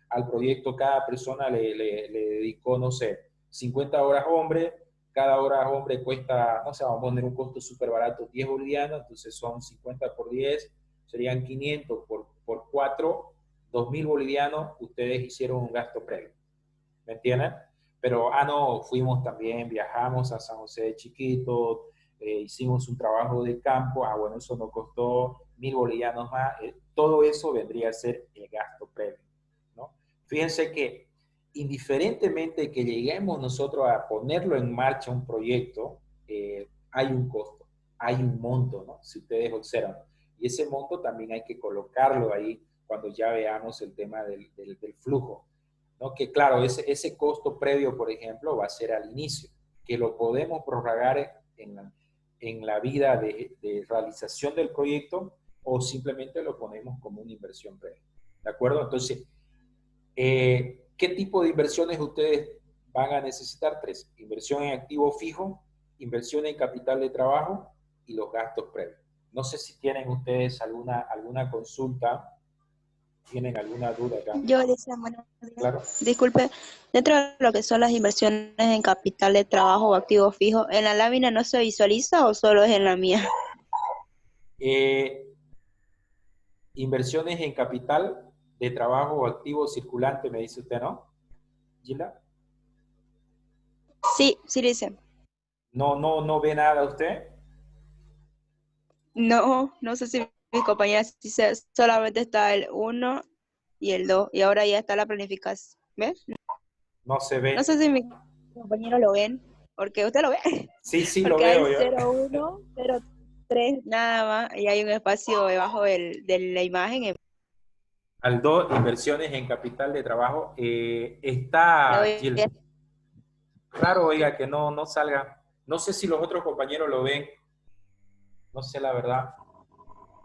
al proyecto cada persona le dedicó, no sé, 50 horas hombre, cada hora hombre cuesta, no sé, vamos a poner un costo súper barato, 10 bolivianos, entonces son 50 por 10, serían 500 por 4, 2.000 bolivianos, ustedes hicieron un gasto previo. ¿Me entienden? Pero, no, fuimos también, viajamos a San José de Chiquito, hicimos un trabajo de campo, bueno, eso nos costó 1.000 bolivianos más, todo eso vendría a ser el gasto previo, ¿no? Fíjense que indiferentemente que lleguemos nosotros a ponerlo en marcha un proyecto, hay un costo, hay un monto, ¿no? Si ustedes observan. Y ese monto también hay que colocarlo ahí cuando ya veamos el tema del flujo, ¿no? Que claro, ese costo previo, por ejemplo, va a ser al inicio, que lo podemos prorrogar en la vida de realización del proyecto o simplemente lo ponemos como una inversión previa. ¿De acuerdo? Entonces, ¿qué tipo de inversiones ustedes van a necesitar? 3. Inversión en activo fijo, inversión en capital de trabajo y los gastos previos. No sé si tienen ustedes alguna consulta, tienen alguna duda acá. Yo decía, bueno, Claro. disculpe, dentro de lo que son las inversiones en capital de trabajo o activo fijo, ¿en la lámina no se visualiza o solo es en la mía? Inversiones en capital de trabajo o activo circulante, me dice usted, ¿no? Gila. Sí, sí dice. No ve nada usted. No sé si mis compañeras solamente está el 1 y el 2 y ahora ya está la planificación. ¿Ves? No se ve. No sé si mis compañeros lo ven, porque usted lo ve. Sí, lo Porque hay veo yo. 01, 03, nada más, y hay un espacio debajo de la imagen. Al 2, inversiones en capital de trabajo. Está, Gil. Raro, oiga, que no salga. No sé si los otros compañeros lo ven. No sé la verdad.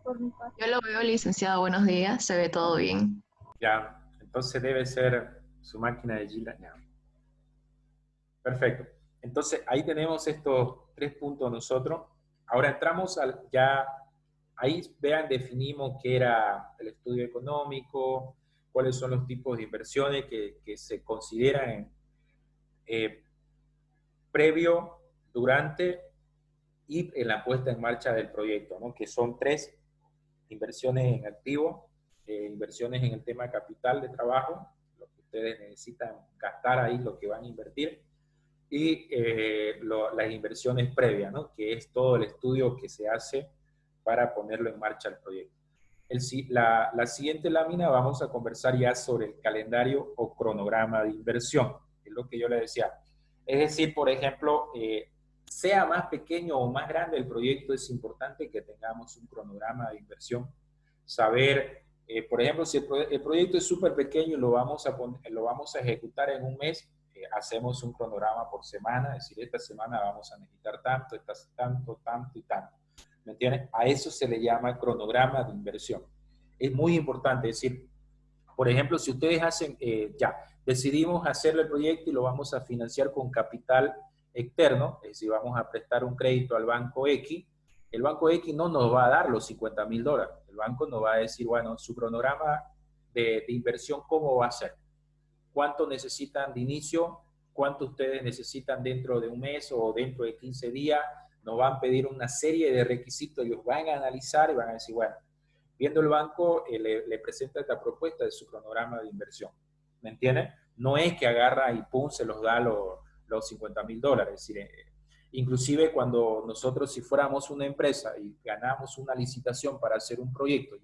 Yo lo veo, licenciado, buenos días, se ve todo bien. Ya, entonces debe ser su máquina de Gila. Ya. Perfecto. Entonces, ahí tenemos estos 3 puntos nosotros. Ahora entramos ahí vean, definimos qué era el estudio económico, cuáles son los tipos de inversiones que se consideran previo, durante y en la puesta en marcha del proyecto, ¿no? Que son 3: inversiones en activos, inversiones en el tema de capital de trabajo, lo que ustedes necesitan gastar ahí, lo que van a invertir, y las inversiones previas, ¿no? Que es todo el estudio que se hace para ponerlo en marcha el proyecto. La siguiente lámina vamos a conversar ya sobre el calendario o cronograma de inversión, que es lo que yo le decía. Es decir, por ejemplo, sea más pequeño o más grande el proyecto, es importante que tengamos un cronograma de inversión. Saber, por ejemplo, si el proyecto es súper pequeño y lo vamos a ejecutar en un mes, hacemos un cronograma por semana, es decir, esta semana vamos a necesitar tanto, tanto, tanto y tanto. ¿Me entiendes? A eso se le llama cronograma de inversión. Es muy importante, es decir, por ejemplo, si ustedes hacen, decidimos hacer el proyecto y lo vamos a financiar con capital externo, es decir, vamos a prestar un crédito al banco X, el banco X no nos va a dar los $50.000. El banco nos va a decir, bueno, su cronograma de inversión, ¿cómo va a ser? ¿Cuánto necesitan de inicio? ¿Cuánto ustedes necesitan dentro de un mes o dentro de 15 días? Nos van a pedir una serie de requisitos, ellos van a analizar y van a decir, bueno, viendo el banco, le presenta esta propuesta de su cronograma de inversión. ¿Me entienden? No es que agarra y pum, se los da los $50.000. Es decir, inclusive cuando nosotros, si fuéramos una empresa y ganamos una licitación para hacer un proyecto,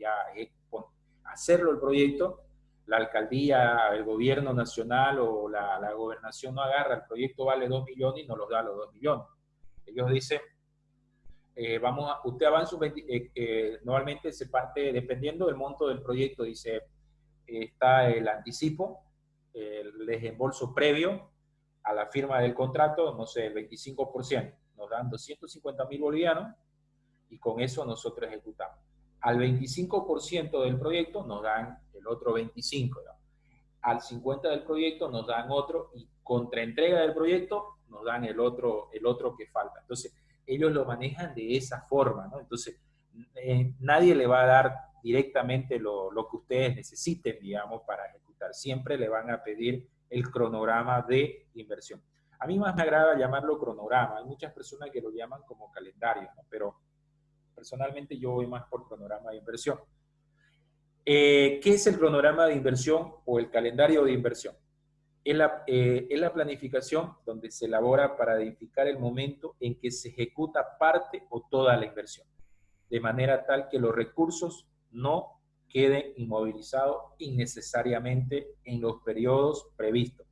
hacerlo el proyecto, la alcaldía, el gobierno nacional o la gobernación no agarra, el proyecto vale 2 millones y nos los da los 2 millones. Ellos dicen, usted avanza normalmente se parte, dependiendo del monto del proyecto, dice, está el anticipo, el desembolso previo a la firma del contrato, no sé, el 25%, nos dan 250.000 bolivianos y con eso nosotros ejecutamos. Al 25% del proyecto nos dan el otro 25%, ¿no? Al 50% del proyecto nos dan otro y contra entrega del proyecto nos dan el otro que falta. Entonces, ellos lo manejan de esa forma, ¿no? Entonces, nadie le va a dar directamente lo que ustedes necesiten, digamos, para ejecutar. Siempre le van a pedir el cronograma de inversión. A mí más me agrada llamarlo cronograma. Hay muchas personas que lo llaman como calendario, ¿no? Pero personalmente yo voy más por cronograma de inversión. ¿Qué es el cronograma de inversión o el calendario de inversión? Es la planificación donde se elabora para identificar el momento en que se ejecuta parte o toda la inversión, de manera tal que los recursos no queden inmovilizados innecesariamente en los periodos previstos.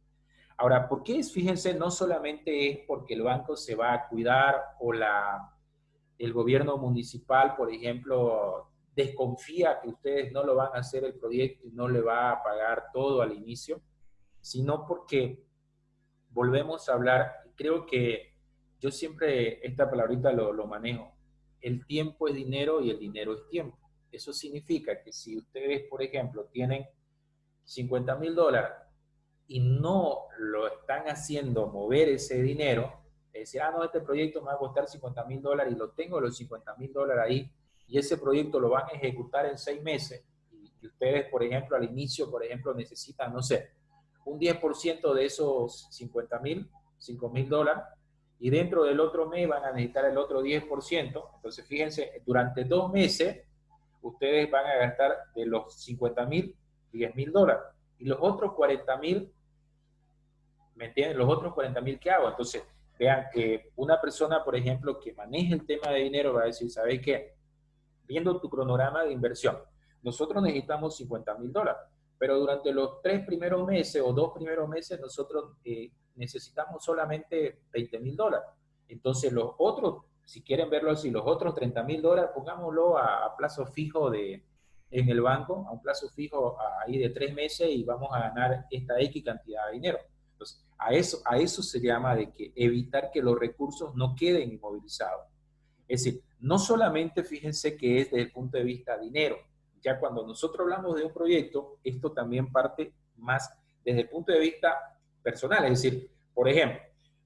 Ahora, ¿por qué es? Fíjense, no solamente es porque el banco se va a cuidar o el gobierno municipal, por ejemplo, desconfía que ustedes no lo van a hacer el proyecto y no le va a pagar todo al inicio, sino porque volvemos a hablar, creo que yo siempre esta palabrita lo manejo, el tiempo es dinero y el dinero es tiempo. Eso significa que si ustedes, por ejemplo, tienen $50.000 y no lo están haciendo mover ese dinero, es decir, no, este proyecto me va a costar $50.000 y lo tengo los $50.000 ahí, y ese proyecto lo van a ejecutar en 6 meses, y ustedes, por ejemplo, al inicio, por ejemplo, necesitan, no sé, un 10% de esos $5.000, y dentro del otro mes van a necesitar el otro 10%. Entonces, fíjense, durante 2 meses, ustedes van a gastar de los $50.000, $10.000. Y los otros 40.000, ¿me entienden? Los otros 40.000, ¿qué hago? Entonces, vean que una persona, por ejemplo, que maneja el tema de dinero va a decir, ¿sabes qué? Viendo tu cronograma de inversión, nosotros necesitamos $50.000, pero durante los 3 primeros meses o 2 primeros meses nosotros necesitamos solamente $20.000. Entonces los otros, si quieren verlo así, los otros $30.000, pongámoslo a plazo fijo en el banco, a un plazo fijo ahí de 3 meses y vamos a ganar esta X cantidad de dinero. Entonces, a eso se llama de que evitar que los recursos no queden inmovilizados. Es decir, no solamente fíjense que es desde el punto de vista dinero. Ya cuando nosotros hablamos de un proyecto, esto también parte más desde el punto de vista personal. Es decir, por ejemplo,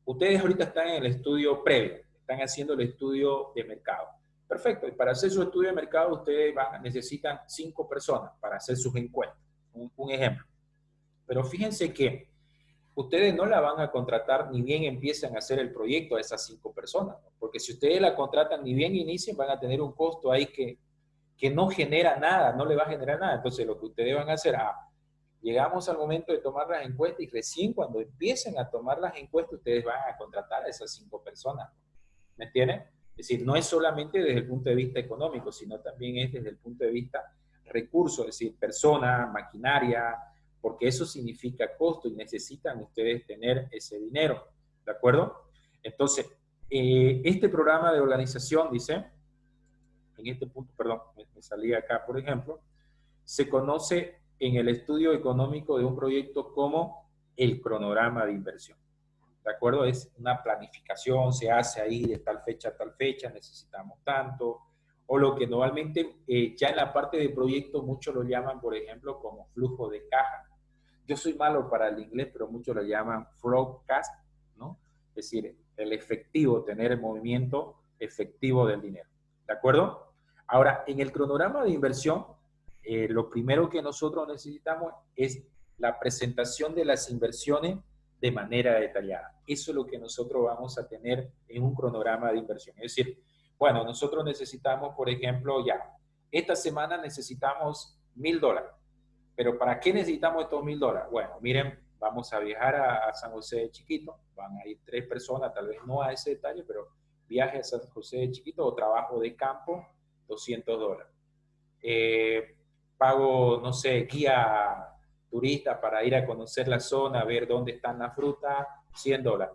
ustedes ahorita están en el estudio previo, están haciendo el estudio de mercado. Perfecto, y para hacer su estudio de mercado ustedes necesitan 5 personas para hacer sus encuestas, un ejemplo. Pero fíjense que ustedes no la van a contratar ni bien empiezan a hacer el proyecto a esas 5 personas, ¿no? Porque si ustedes la contratan ni bien inicien, van a tener un costo ahí que no genera nada, no le va a generar nada. Entonces lo que ustedes van a hacer, llegamos al momento de tomar las encuestas y recién cuando empiecen a tomar las encuestas, ustedes van a contratar a esas 5 personas. ¿Me entienden? Es decir, no es solamente desde el punto de vista económico, sino también es desde el punto de vista recursos, es decir, persona, maquinaria, porque eso significa costo y necesitan ustedes tener ese dinero, ¿de acuerdo? Entonces, este programa de organización, dice, en este punto, perdón, me salí acá, por ejemplo, se conoce en el estudio económico de un proyecto como el cronograma de inversión. ¿De acuerdo? Es una planificación, se hace ahí de tal fecha a tal fecha, necesitamos tanto, o lo que normalmente ya en la parte de proyecto muchos lo llaman, por ejemplo, como flujo de caja. Yo soy malo para el inglés, pero muchos lo llaman forecast, ¿no? Es decir, el efectivo, tener el movimiento efectivo del dinero. ¿De acuerdo? Ahora, en el cronograma de inversión, lo primero que nosotros necesitamos es la presentación de las inversiones de manera detallada. Eso es lo que nosotros vamos a tener en un cronograma de inversión. Es decir, bueno, nosotros necesitamos, por ejemplo, ya, esta semana necesitamos $1,000. Pero ¿para qué necesitamos estos $1,000? Bueno, miren, vamos a viajar a San José de Chiquito, van a ir 3 personas, tal vez no a ese detalle, pero viaje a San José de Chiquito o trabajo de campo, $200. Pago, no sé, guía turista para ir a conocer la zona, ver dónde están las frutas, $100.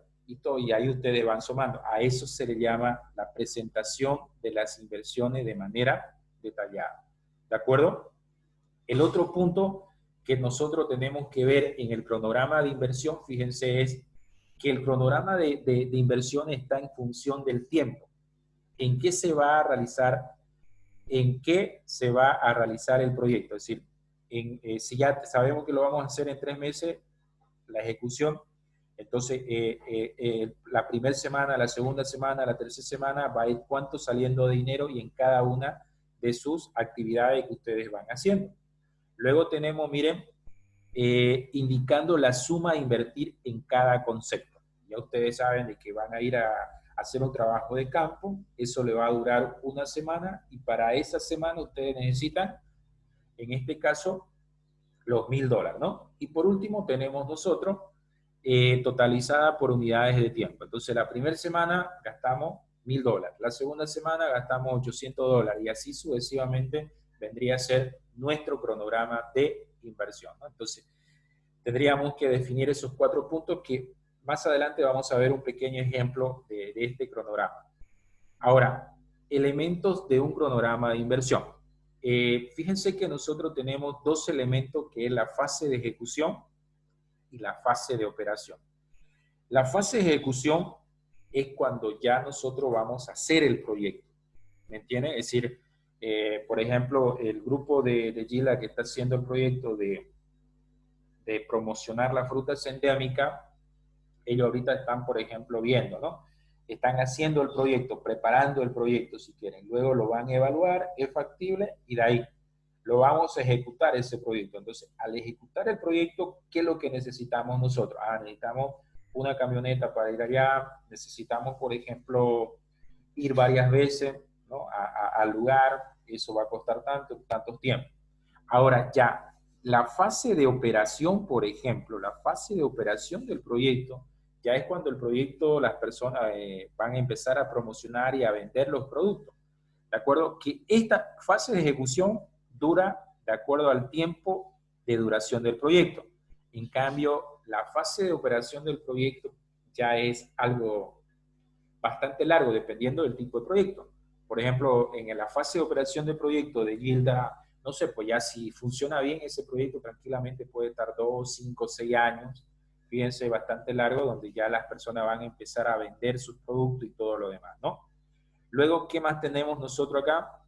Y ahí ustedes van sumando. A eso se le llama la presentación de las inversiones de manera detallada. ¿De acuerdo? El otro punto que nosotros tenemos que ver en el cronograma de inversión, fíjense, es que el cronograma de inversión está en función del tiempo. ¿En qué se va a realizar? ¿En qué se va a realizar el proyecto? Es decir, si ya sabemos que lo vamos a hacer en 3 meses, la ejecución, entonces la primera semana, la segunda semana, la tercera semana va a ir cuánto saliendo de dinero y en cada una de sus actividades que ustedes van haciendo. Luego tenemos, miren, indicando la suma a invertir en cada concepto. Ya ustedes saben de que van a ir a hacer un trabajo de campo, eso le va a durar una semana y para esa semana ustedes necesitan, en este caso, los $1,000, ¿no? Y por último tenemos nosotros totalizada por unidades de tiempo. Entonces la primera semana gastamos $1,000, la segunda semana gastamos $800 y así sucesivamente vendría a ser nuestro cronograma de inversión, ¿no? Entonces tendríamos que definir esos 4 puntos que más adelante vamos a ver un pequeño ejemplo de este cronograma. Ahora, elementos de un cronograma de inversión. Fíjense que nosotros tenemos 2 elementos que es la fase de ejecución y la fase de operación. La fase de ejecución es cuando ya nosotros vamos a hacer el proyecto, ¿me entienden? Es decir, por ejemplo, el grupo de Gila que está haciendo el proyecto de promocionar la fruta endémica, ellos ahorita están, por ejemplo, viendo, ¿no? Están haciendo el proyecto, preparando el proyecto, si quieren. Luego lo van a evaluar, es factible, y de ahí lo vamos a ejecutar ese proyecto. Entonces, al ejecutar el proyecto, ¿qué es lo que necesitamos nosotros? Necesitamos una camioneta para ir allá, necesitamos, por ejemplo, ir varias veces, ¿no? al lugar, eso va a costar tantos tiempos. Ahora, ya, la fase de operación, por ejemplo, la fase de operación del proyecto, ya es cuando el proyecto, las personas van a empezar a promocionar y a vender los productos. ¿De acuerdo? Que esta fase de ejecución dura de acuerdo al tiempo de duración del proyecto. En cambio, la fase de operación del proyecto ya es algo bastante largo, dependiendo del tipo de proyecto. Por ejemplo, en la fase de operación del proyecto de Gilda, no sé, pues ya si funciona bien ese proyecto, tranquilamente puede estar 2, 5, 6 años, fíjense, bastante largo, donde ya las personas van a empezar a vender sus productos y todo lo demás, ¿no? Luego, ¿qué más tenemos nosotros acá?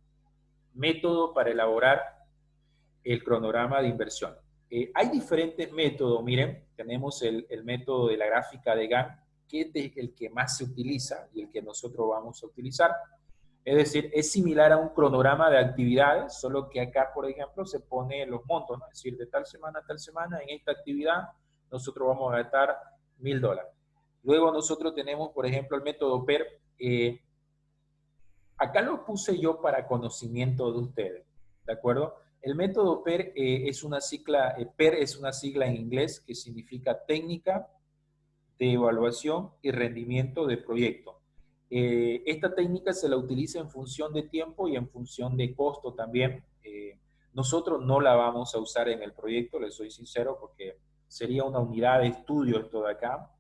Método para elaborar el cronograma de inversión. Hay diferentes métodos, miren, tenemos el método de la gráfica de Gantt, que es el que más se utiliza y el que nosotros vamos a utilizar. Es decir, es similar a un cronograma de actividades, solo que acá, por ejemplo, se pone los montos, ¿no? Es decir, de tal semana a tal semana, en esta actividad, nosotros vamos a gastar $1,000. Luego nosotros tenemos, por ejemplo, el método PER. Acá lo puse yo para conocimiento de ustedes, ¿de acuerdo? El método PER es una sigla, PER es una sigla en inglés que significa técnica de evaluación y rendimiento de proyecto. Esta técnica se la utiliza en función de tiempo y en función de costo también. Nosotros no la vamos a usar en el proyecto, les soy sincero, porque sería una unidad de estudio esto de acá,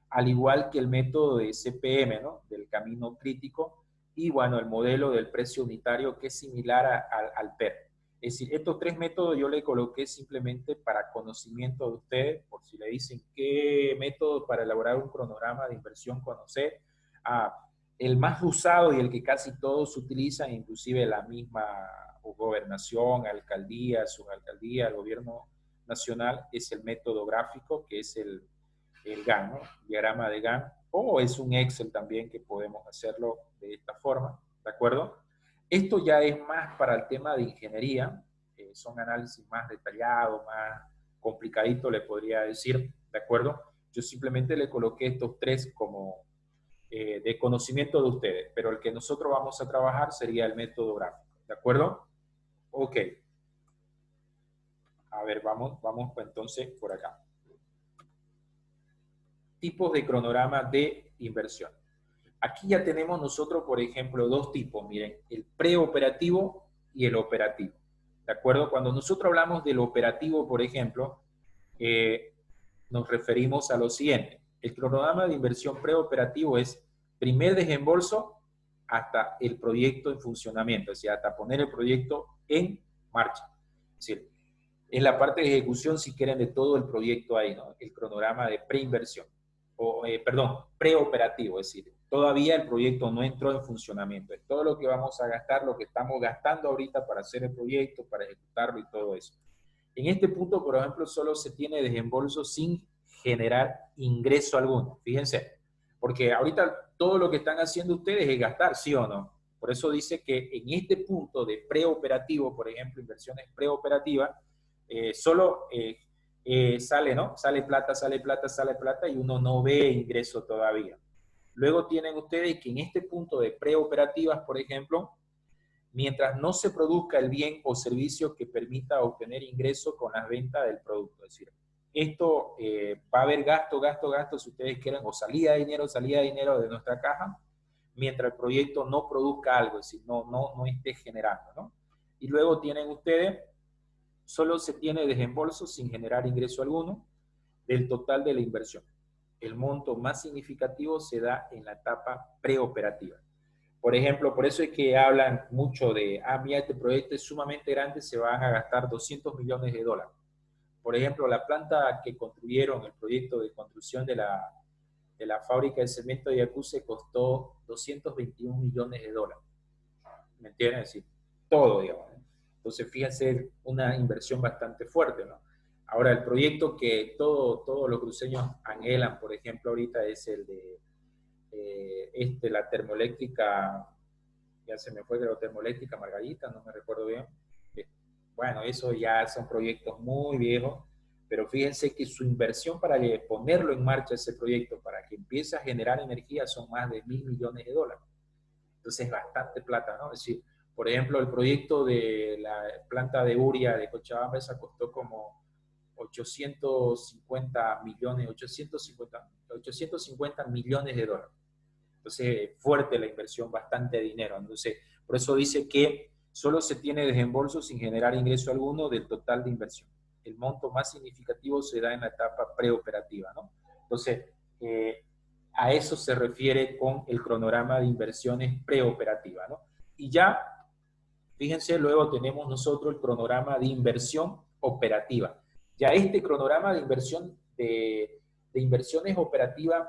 al igual que el método de CPM, ¿no? Del camino crítico, y bueno, el modelo del precio unitario que es similar al PER. Es decir, estos tres métodos yo le coloqué simplemente para conocimiento de ustedes, por si le dicen qué método para elaborar un cronograma de inversión conocer. El más usado y el que casi todos utilizan, inclusive la misma gobernación, alcaldía, subalcaldía, el gobierno nacional, es el método gráfico, que es el GAN, ¿no? Diagrama de GAN, o es un Excel también que podemos hacerlo de esta forma, ¿de acuerdo? Esto ya es más para el tema de ingeniería, son análisis más detallados, más complicaditos, le podría decir, ¿de acuerdo? Yo simplemente le coloqué estos tres como de conocimiento de ustedes, pero el que nosotros vamos a trabajar sería el método gráfico, ¿de acuerdo? Ok. A ver, vamos pues entonces por acá. Tipos de cronograma de inversión. Aquí ya tenemos nosotros, por ejemplo, dos tipos, miren, el preoperativo y el operativo. ¿De acuerdo? Cuando nosotros hablamos del operativo, por ejemplo, nos referimos a lo siguiente. El cronograma de inversión preoperativo es primer desembolso hasta el proyecto en funcionamiento, es decir, hasta poner el proyecto en marcha. Es decir, es la parte de ejecución, si quieren, de todo el proyecto ahí, ¿no? El cronograma de preinversión, perdón, preoperativo, es decir, todavía el proyecto no entró en funcionamiento. Es todo lo que vamos a gastar, lo que estamos gastando ahorita para hacer el proyecto, para ejecutarlo y todo eso. En este punto, por ejemplo, solo se tiene desembolso sin generar ingreso alguno. Fíjense, porque ahorita todo lo que están haciendo ustedes es gastar, ¿sí o no? Por eso dice que en este punto de preoperativo, por ejemplo, inversiones preoperativas, solo sale, ¿no? Sale plata, sale plata, sale plata y uno no ve ingreso todavía. Luego tienen ustedes que en este punto de preoperativas, por ejemplo, mientras no se produzca el bien o servicio que permita obtener ingreso con las ventas del producto. Es decir, esto va a haber gasto, si ustedes quieren, o salida de dinero de nuestra caja, mientras el proyecto no produzca algo, es decir, no esté generando, ¿no? Y luego tienen ustedes, solo se tiene desembolso sin generar ingreso alguno del total de la inversión. El monto más significativo se da en la etapa preoperativa. Por ejemplo, por eso es que hablan mucho de, mira, este proyecto es sumamente grande, se van a gastar 200 millones de dólares. Por ejemplo, la planta que construyeron, el proyecto de construcción de la fábrica de cemento de Yacuse costó 221 millones de dólares. ¿Me entienden? Es decir, todo, digamos. Entonces, fíjense, una inversión bastante fuerte, ¿no? Ahora, el proyecto que todos los cruceños anhelan, por ejemplo, ahorita es el de la termoeléctrica, ya se me fue de la termoeléctrica Margarita, no me recuerdo bien. Bueno, eso ya son proyectos muy viejos, pero fíjense que su inversión para ponerlo en marcha ese proyecto, para que empiece a generar energía, son más de 1.000 millones de dólares. Entonces es bastante plata, ¿no? Es decir, por ejemplo, el proyecto de la planta de Uria de Cochabamba, esa costó como 850 millones de dólares. Entonces, fuerte la inversión, bastante dinero. Entonces, por eso dice que solo se tiene desembolso sin generar ingreso alguno del total de inversión. El monto más significativo se da en la etapa preoperativa, ¿no? Entonces, a eso se refiere con el cronograma de inversiones preoperativa, ¿no? Y ya, fíjense, luego tenemos nosotros el cronograma de inversión operativa. Ya este cronograma de inversión de inversiones operativas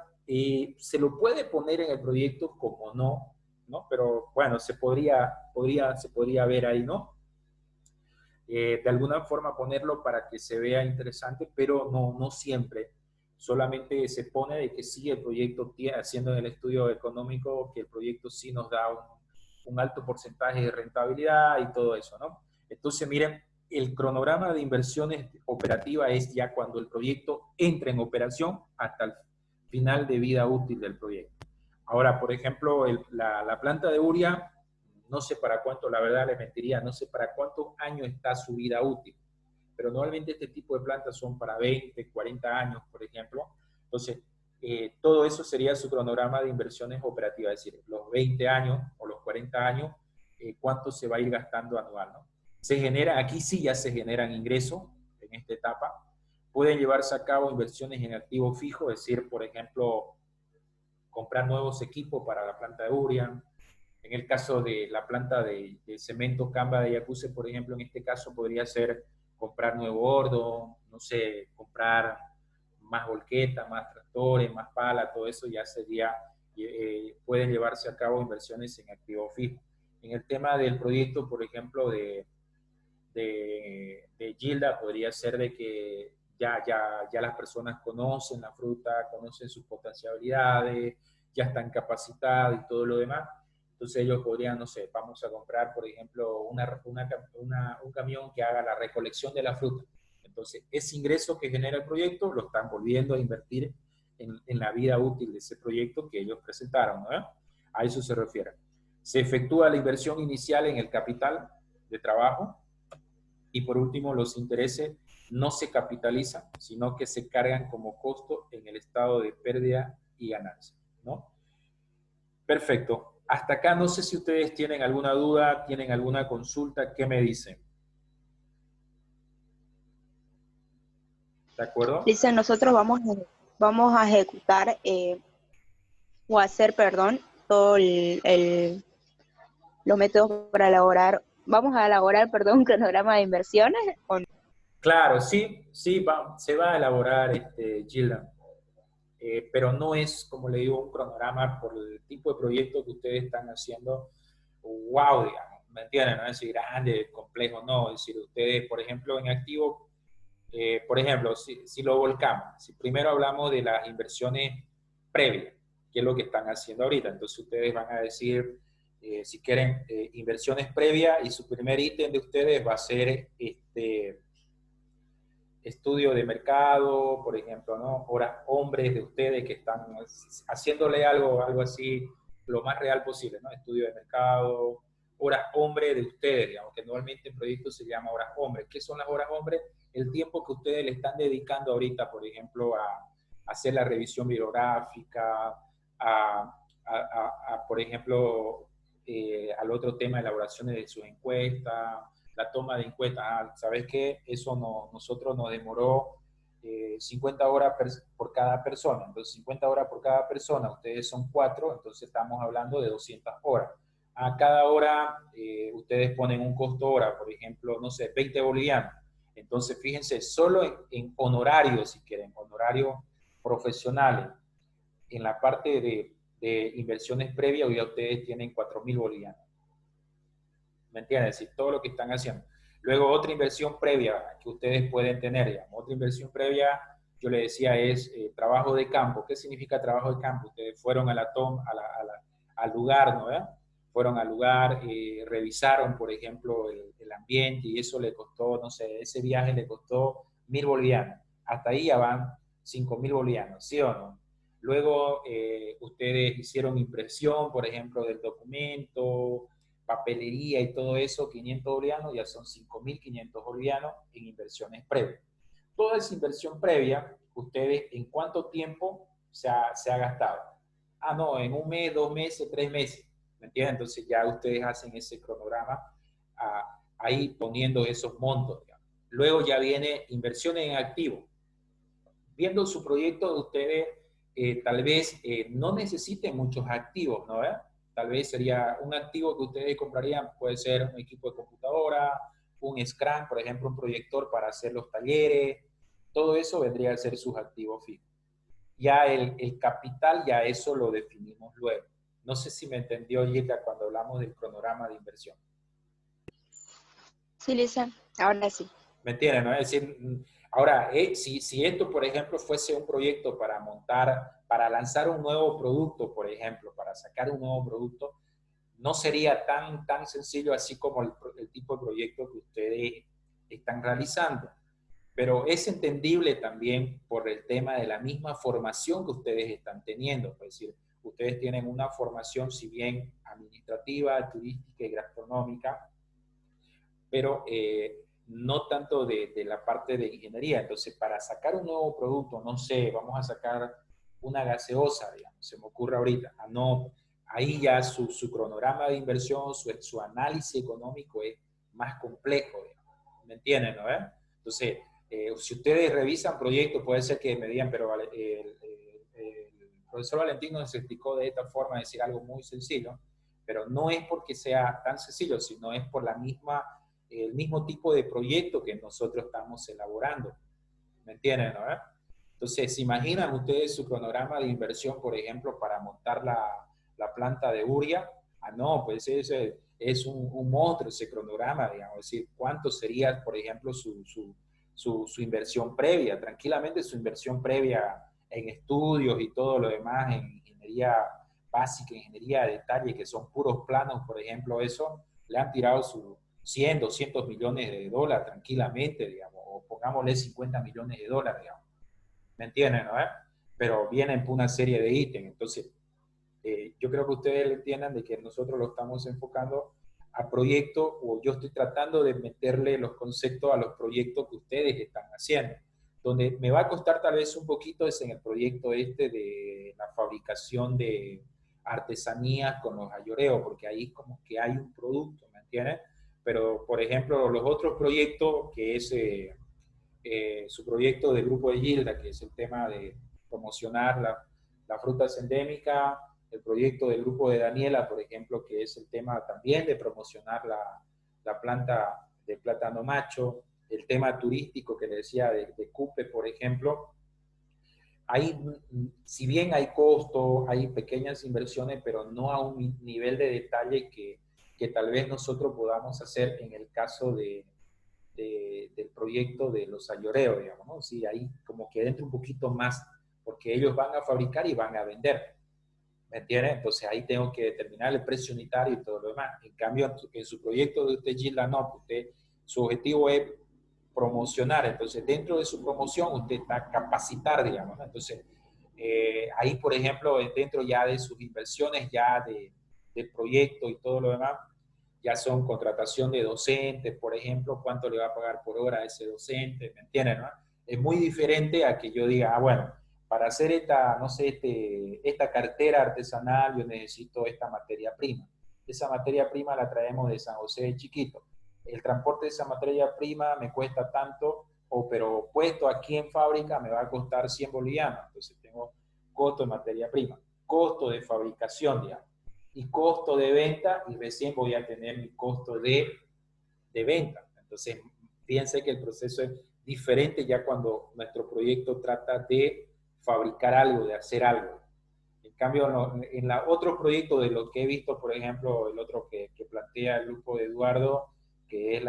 se lo puede poner en el proyecto como ¿no? Pero bueno, se podría ver ahí, ¿no? De alguna forma ponerlo para que se vea interesante, pero no siempre. Solamente se pone de que sí el proyecto, haciendo el estudio económico, que el proyecto sí nos da un alto porcentaje de rentabilidad y todo eso, ¿no? Entonces, miren, el cronograma de inversiones operativa es ya cuando el proyecto entra en operación hasta el final de vida útil del proyecto. Ahora, por ejemplo, la planta de Uria, no sé para cuánto, la verdad les mentiría, no sé para cuántos años está su vida útil, pero normalmente este tipo de plantas son para 20, 40 años, por ejemplo. Entonces, todo eso sería su cronograma de inversiones operativas, es decir, los 20 años o los 40 años, cuánto se va a ir gastando anual, ¿no? Aquí sí ya se generan ingresos en esta etapa. Pueden llevarse a cabo inversiones en activos fijos, es decir, por ejemplo, comprar nuevos equipos para la planta de Uria, En el caso de la planta de cemento Camba de Yacuse, por ejemplo, en este caso podría ser comprar nuevo horno, no sé, comprar más volquetas, más tractores, más pala, todo eso ya sería, pueden llevarse a cabo inversiones en activo fijo. En el tema del proyecto, por ejemplo, de Gilda, podría ser de que ya las personas conocen la fruta, conocen sus potencialidades, ya están capacitadas y todo lo demás. Entonces ellos podrían, no sé, vamos a comprar, por ejemplo, un camión que haga la recolección de la fruta. Entonces, ese ingreso que genera el proyecto lo están volviendo a invertir en la vida útil de ese proyecto que ellos presentaron, ¿no? A eso se refiere. Se efectúa la inversión inicial en el capital de trabajo y por último los intereses no se capitalizan, sino que se cargan como costo en el estado de pérdida y ganancia, ¿no? Perfecto. Hasta acá no sé si ustedes tienen alguna duda, tienen alguna consulta, ¿qué me dicen? ¿De acuerdo? Dicen, nosotros vamos a ejecutar o hacer, perdón, todo los métodos para elaborar, vamos a elaborar, perdón, un cronograma de inversiones. ¿O no? Claro, sí, se va a elaborar, Gilda, pero no es, como le digo, un cronograma por el tipo de proyecto que ustedes están haciendo, wow, digamos, ¿me entienden? No es decir grande, complejo, no, es decir, ustedes, por ejemplo, en activo, por ejemplo, si lo volcamos, si primero hablamos de las inversiones previas, que es lo que están haciendo ahorita, entonces ustedes van a decir, si quieren, inversiones previas y su primer ítem de ustedes va a ser estudio de mercado, por ejemplo, ¿no? Horas hombres de ustedes que están haciéndole algo así lo más real posible, ¿no? Estudio de mercado, horas hombre de ustedes, digamos, que normalmente en proyectos se llama horas hombres. ¿Qué son las horas hombres? El tiempo que ustedes le están dedicando ahorita, por ejemplo, a hacer la revisión bibliográfica, por ejemplo, al otro tema de elaboraciones de sus encuestas, la toma de encuestas. ¿Sabes qué? Eso nosotros nos demoró 50 horas por cada persona. Entonces, 50 horas por cada persona, ustedes son 4, entonces estamos hablando de 200 horas. A cada hora ustedes ponen un costo hora, por ejemplo, no sé, 20 bolivianos. Entonces, fíjense, solo en honorarios, si quieren, honorarios profesionales, en la parte de inversiones previas, hoy ya ustedes tienen 4.000 bolivianos. ¿Me entienden? Es decir, todo lo que están haciendo. Luego, otra inversión previa que ustedes pueden tener, digamos, otra inversión previa, yo le decía, es trabajo de campo. ¿Qué significa trabajo de campo? Ustedes fueron al lugar, ¿no? Fueron al lugar, revisaron, por ejemplo, el ambiente y eso le costó, no sé, ese viaje le costó 1.000 bolivianos. Hasta ahí ya van 5.000 bolivianos, ¿sí o no? Luego, ustedes hicieron impresión, por ejemplo, del documento, papelería y todo eso, 500 bolivianos, ya son 5.500 bolivianos en inversiones previas. Toda esa inversión previa, ustedes, ¿en cuánto tiempo se ha gastado? Ah, no, en un mes, 2 meses, 3 meses. ¿Me entienden? Entonces ya ustedes hacen ese cronograma ahí poniendo esos montos. Digamos. Luego ya viene inversiones en activos. Viendo su proyecto, ustedes tal vez no necesiten muchos activos, ¿no? Tal vez sería un activo que ustedes comprarían, puede ser un equipo de computadora, un Scrum, por ejemplo, un proyector para hacer los talleres, todo eso vendría a ser sus activos fijos. Ya el capital, ya eso lo definimos luego. No sé si me entendió, Gilda, cuando hablamos del cronograma de inversión. Sí, Lisa, ahora sí. ¿Me entienden? ¿No? Es decir, ahora, si esto, por ejemplo, fuese un proyecto para montar, para lanzar un nuevo producto, por ejemplo, para sacar un nuevo producto, no sería tan sencillo así como el tipo de proyecto que ustedes están realizando. Pero es entendible también por el tema de la misma formación que ustedes están teniendo. Es decir, ustedes tienen una formación, si bien administrativa, turística y gastronómica, pero no tanto de la parte de ingeniería. Entonces, para sacar un nuevo producto, no sé, vamos a sacar una gaseosa, digamos, se me ocurre ahorita. No, ahí ya su cronograma de inversión, su análisis económico es más complejo, digamos. ¿Me entienden, no? Entonces, si ustedes revisan proyectos, puede ser que me digan, pero el profesor Valentín nos explicó de esta forma, decir algo muy sencillo, pero no es porque sea tan sencillo, sino es por el mismo tipo de proyecto que nosotros estamos elaborando. ¿Me entienden, no? Entonces, ¿se imaginan ustedes su cronograma de inversión, por ejemplo, para montar la planta de Uria? Ah, no, pues ese es un monstruo ese cronograma, digamos. Es decir, ¿cuánto sería, por ejemplo, su inversión previa? Tranquilamente su inversión previa en estudios y todo lo demás, en ingeniería básica, ingeniería de detalle, que son puros planos, por ejemplo, eso, le han tirado sus 100, 200 millones de dólares tranquilamente, digamos, o pongámosle 50 millones de dólares, digamos. ¿Me entienden, no? Pero vienen por una serie de ítems. Entonces, yo creo que ustedes entiendan de que nosotros lo estamos enfocando a proyectos, o yo estoy tratando de meterle los conceptos a los proyectos que ustedes están haciendo. Donde me va a costar tal vez un poquito es en el proyecto este de la fabricación de artesanías con los ayoreos, porque ahí como que hay un producto, ¿me entienden? Pero, por ejemplo, los otros proyectos, que es su proyecto de Grupo de Gilda, que es el tema de promocionar las frutas endémicas, el proyecto del Grupo de Daniela, por ejemplo, que es el tema también de promocionar la planta de plátano macho, el tema turístico que le decía de Cupe, por ejemplo. Hay, si bien hay costo, hay pequeñas inversiones, pero no a un nivel de detalle que tal vez nosotros podamos hacer en el caso del proyecto de los ayoreos, digamos, ¿no? Sí, ahí como que entra un poquito más, porque ellos van a fabricar y van a vender, ¿me entiendes? Entonces ahí tengo que determinar el precio unitario y todo lo demás. En cambio, en su proyecto de usted, Gilda, no, usted, su objetivo es promocionar, entonces dentro de su promoción usted está a capacitar, digamos, ¿no? Entonces, ahí, por ejemplo, dentro ya de sus inversiones, ya del proyecto y todo lo demás, ya son contratación de docentes, por ejemplo, cuánto le va a pagar por hora a ese docente, ¿me entienden, no? Es muy diferente a que yo diga, ah, bueno, para hacer esta, no sé, esta cartera artesanal yo necesito esta materia prima. Esa materia prima la traemos de San José de Chiquito. El transporte de esa materia prima me cuesta tanto, pero puesto aquí en fábrica me va a costar 100 bolivianos. Entonces tengo costo de materia prima, costo de fabricación, digamos, y costo de venta, y recién voy a tener mi costo de venta. Entonces, fíjense que el proceso es diferente ya cuando nuestro proyecto trata de fabricar algo, de hacer algo. En cambio, no, en otro proyecto de lo que he visto, por ejemplo, el otro que plantea el grupo de Eduardo, que es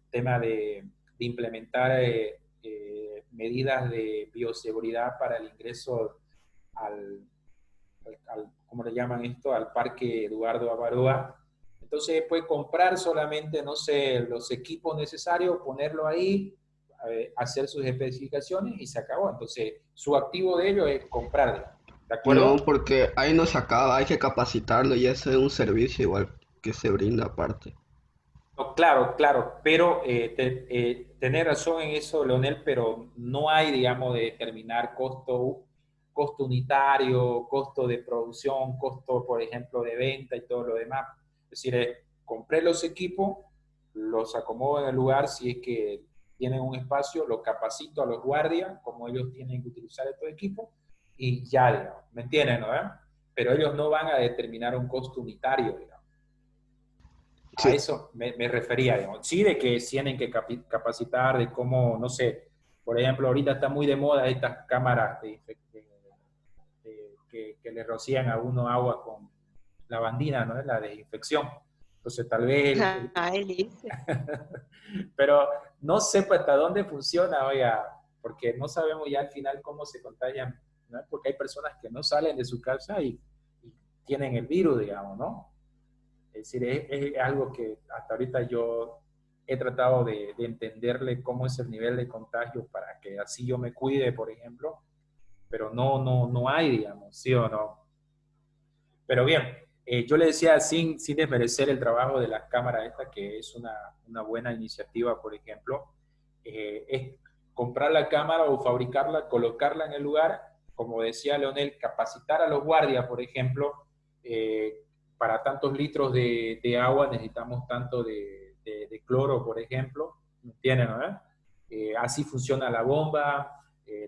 tema de implementar medidas de bioseguridad para el ingreso ¿cómo le llaman esto? Al Parque Eduardo Avaroa. Entonces puede comprar solamente, no sé, los equipos necesarios, ponerlo ahí, hacer sus especificaciones y se acabó. Entonces, su activo de ello es comprar, ¿de No, acuerdo? porque ahí no se acaba, hay que capacitarlo y ese es un servicio igual que se brinda aparte. No, claro, claro, pero tener razón en eso, Leonel, pero no hay, digamos, de determinar costo unitario, costo de producción, costo, por ejemplo, de venta y todo lo demás. Es decir, compré los equipos, los acomodo en el lugar si es que tienen un espacio, lo capacito a los guardias, como ellos tienen que utilizar estos equipos, y ya, digamos, ¿me entienden, no? Pero ellos no van a determinar un costo unitario, digamos. A Sí, eso me refería, digamos. Sí, de que tienen que capacitar, de cómo, no sé, por ejemplo, ahorita está muy de moda estas cámaras que le rocían a uno agua con lavandina, ¿no? La desinfección. Entonces, tal vez Ay, Lice. pero no sé pues, hasta dónde funciona, oiga, porque no sabemos ya al final cómo se contagian, ¿no? Porque hay personas que no salen de su casa y tienen el virus, digamos, ¿no? Es decir, es algo que hasta ahorita yo he tratado de entenderle cómo es el nivel de contagio para que así yo me cuide, por ejemplo, pero no hay, digamos, ¿sí o no? Pero bien, yo le decía sin desmerecer el trabajo de las cámaras esta, que es una buena iniciativa, por ejemplo, es comprar la cámara o fabricarla, colocarla en el lugar, como decía Leonel, capacitar a los guardias, por ejemplo, para tantos litros de agua necesitamos tanto de cloro, por ejemplo, ¿me entienden, no? Así funciona la bomba,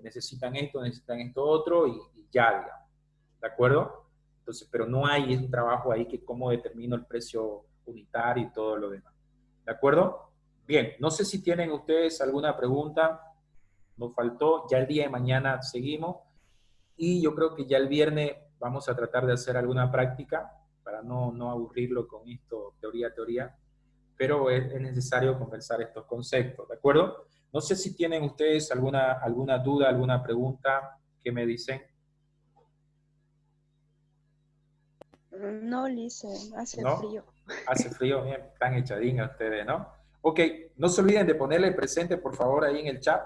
necesitan esto otro y ya, digamos, ¿de acuerdo? Entonces, pero no hay un trabajo ahí que cómo determino el precio unitario y todo lo demás. ¿De acuerdo? Bien, no sé si tienen ustedes alguna pregunta. Nos faltó, ya el día de mañana seguimos y yo creo que ya el viernes vamos a tratar de hacer alguna práctica para no aburrirlo con esto, teoría, pero es necesario conversar estos conceptos, ¿de acuerdo? No sé si tienen ustedes alguna duda, alguna pregunta que me dicen. No, Lice, hace ¿No? frío. Hace frío, bien, están echadinhas ustedes, ¿no? Ok, no se olviden de ponerle presente, por favor, ahí en el chat.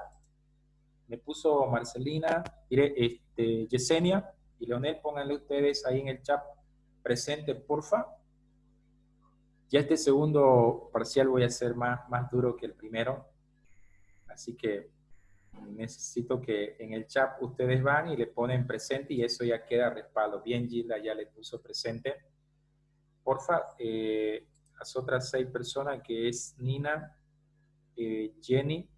Me puso Marcelina, Yesenia y Leonel, pónganle ustedes ahí en el chat presente, porfa. Ya este segundo parcial voy a hacer más duro que el primero, así que necesito que en el chat ustedes van y le ponen presente y eso ya queda respaldo. Bien, Gilda ya le puso presente. Porfa, las otras 6 personas que es Nina, Jenny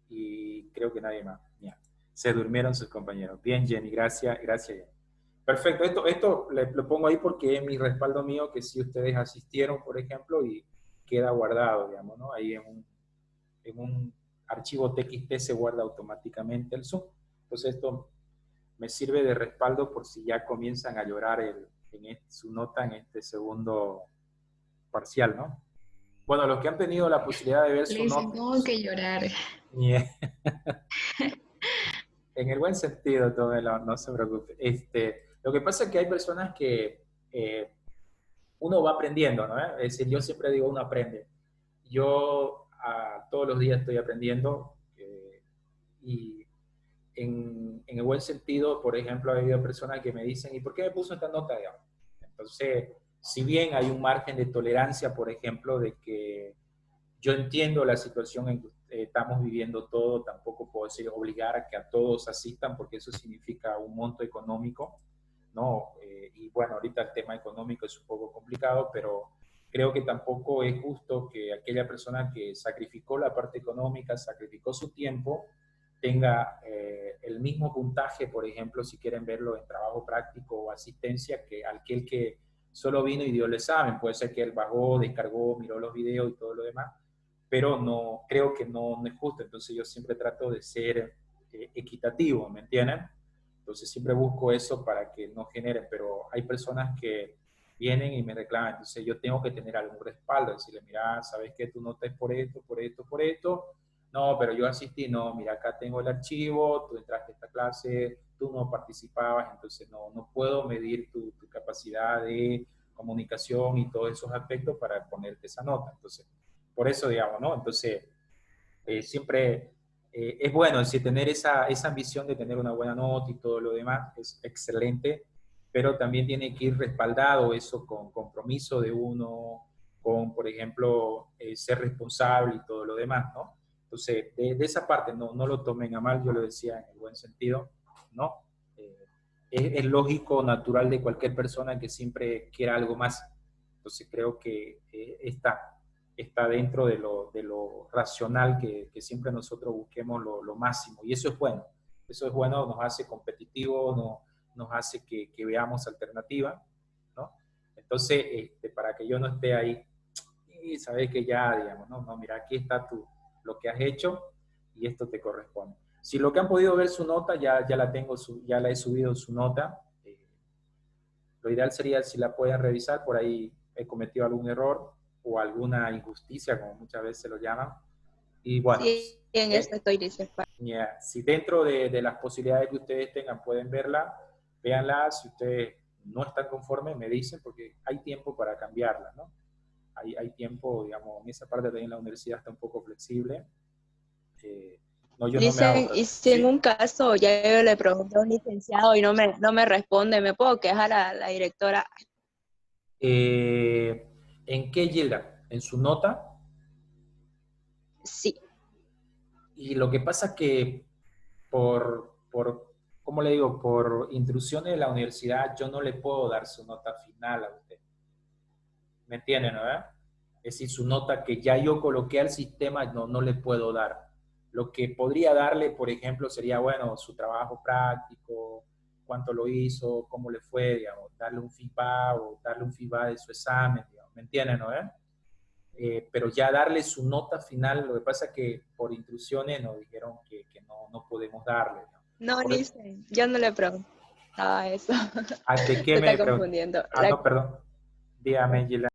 y creo que nadie más. Ya. Se durmieron sus compañeros. Bien, Jenny, gracias, Jenny. Perfecto, esto lo pongo ahí porque es mi respaldo mío que si ustedes asistieron, por ejemplo, y queda guardado, digamos, ¿no? Ahí en un archivo TXT se guarda automáticamente el Zoom. Entonces esto me sirve de respaldo por si ya comienzan a llorar su nota en este segundo parcial, ¿no? Bueno, los que han tenido la posibilidad de ver Le su dicen, nota, ¿cómo que llorar? en el buen sentido, tómelo, no se preocupe. Lo que pasa es que hay personas que uno va aprendiendo, ¿no? Es decir, yo siempre digo, uno aprende. Yo todos los días estoy aprendiendo y en el buen sentido, por ejemplo, ha habido personas que me dicen, ¿y por qué me puso esta nota? Digamos? Entonces, si bien hay un margen de tolerancia, por ejemplo, de que yo entiendo la situación en que estamos viviendo todo, tampoco puedo decir obligar a que a todos asistan porque eso significa un monto económico, ¿no? Y bueno, ahorita el tema económico es un poco complicado, pero creo que tampoco es justo que aquella persona que sacrificó la parte económica, sacrificó su tiempo, tenga el mismo puntaje, por ejemplo, si quieren verlo en trabajo práctico o asistencia, que aquel que solo vino y dio el examen. Puede ser que él bajó, descargó, miró los videos y todo lo demás, pero no, creo que no es justo. Entonces yo siempre trato de ser equitativo, ¿me entienden? Entonces siempre busco eso para que no generen, pero hay personas que vienen y me reclaman, entonces yo tengo que tener algún respaldo, decirle, mira, ¿sabes qué? Tú no te por esto, por esto, por esto. No, pero yo asistí, no, mira, acá tengo el archivo, tú entraste a esta clase, tú no participabas, entonces no puedo medir tu capacidad de comunicación y todos esos aspectos para ponerte esa nota. Entonces, por eso, digamos, ¿no? Entonces, siempre es bueno, es decir, tener esa ambición de tener una buena nota y todo lo demás es excelente, pero también tiene que ir respaldado eso con compromiso de uno, con, por ejemplo, ser responsable y todo lo demás, ¿no? Entonces, de esa parte no lo tomen a mal, yo lo decía en el buen sentido, ¿no? Es lógico, natural de cualquier persona que siempre quiera algo más. Entonces, creo que está dentro de lo racional que siempre nosotros busquemos lo máximo. Y eso es bueno. Eso es bueno, nos hace competitivos, nos hace que veamos alternativas, ¿no? Entonces, para que yo no esté ahí, y sabes que ya, digamos, no, mira, aquí está lo que has hecho y esto te corresponde. Si lo que han podido ver su nota, ya la he subido su nota. Lo ideal sería si la pueden revisar, por ahí he cometido algún error o alguna injusticia, como muchas veces lo llaman. Y bueno, Sí, en eso estoy dispuesta. si dentro de las posibilidades que ustedes tengan pueden verla, véanla. Si ustedes no están conformes, me dicen, porque hay tiempo para cambiarla, ¿no? Hay tiempo, digamos, en esa parte también la universidad está un poco flexible. No, yo no me hago. Dicen, y si en ¿Sí? un caso ya yo le pregunté a un licenciado y no me responde, ¿me puedo quejar a la directora? ¿En qué llega? ¿En su nota? Sí. Y lo que pasa que ¿cómo le digo? Por intrusiones de la universidad, yo no le puedo dar su nota final a usted. ¿Me entienden, no? Es decir, su nota que ya yo coloqué al sistema, no le puedo dar. Lo que podría darle, por ejemplo, sería, bueno, su trabajo práctico cuánto lo hizo, cómo le fue, digamos, darle un feedback o darle un feedback de su examen, digamos, ¿me entienden, no? Pero ya darle su nota final, lo que pasa es que por instrucciones nos dijeron que no podemos darle, digamos. No, Listen, yo no le preguntaba eso. ¿De qué Se me está confundiendo. no, perdón. Dígame, Gila.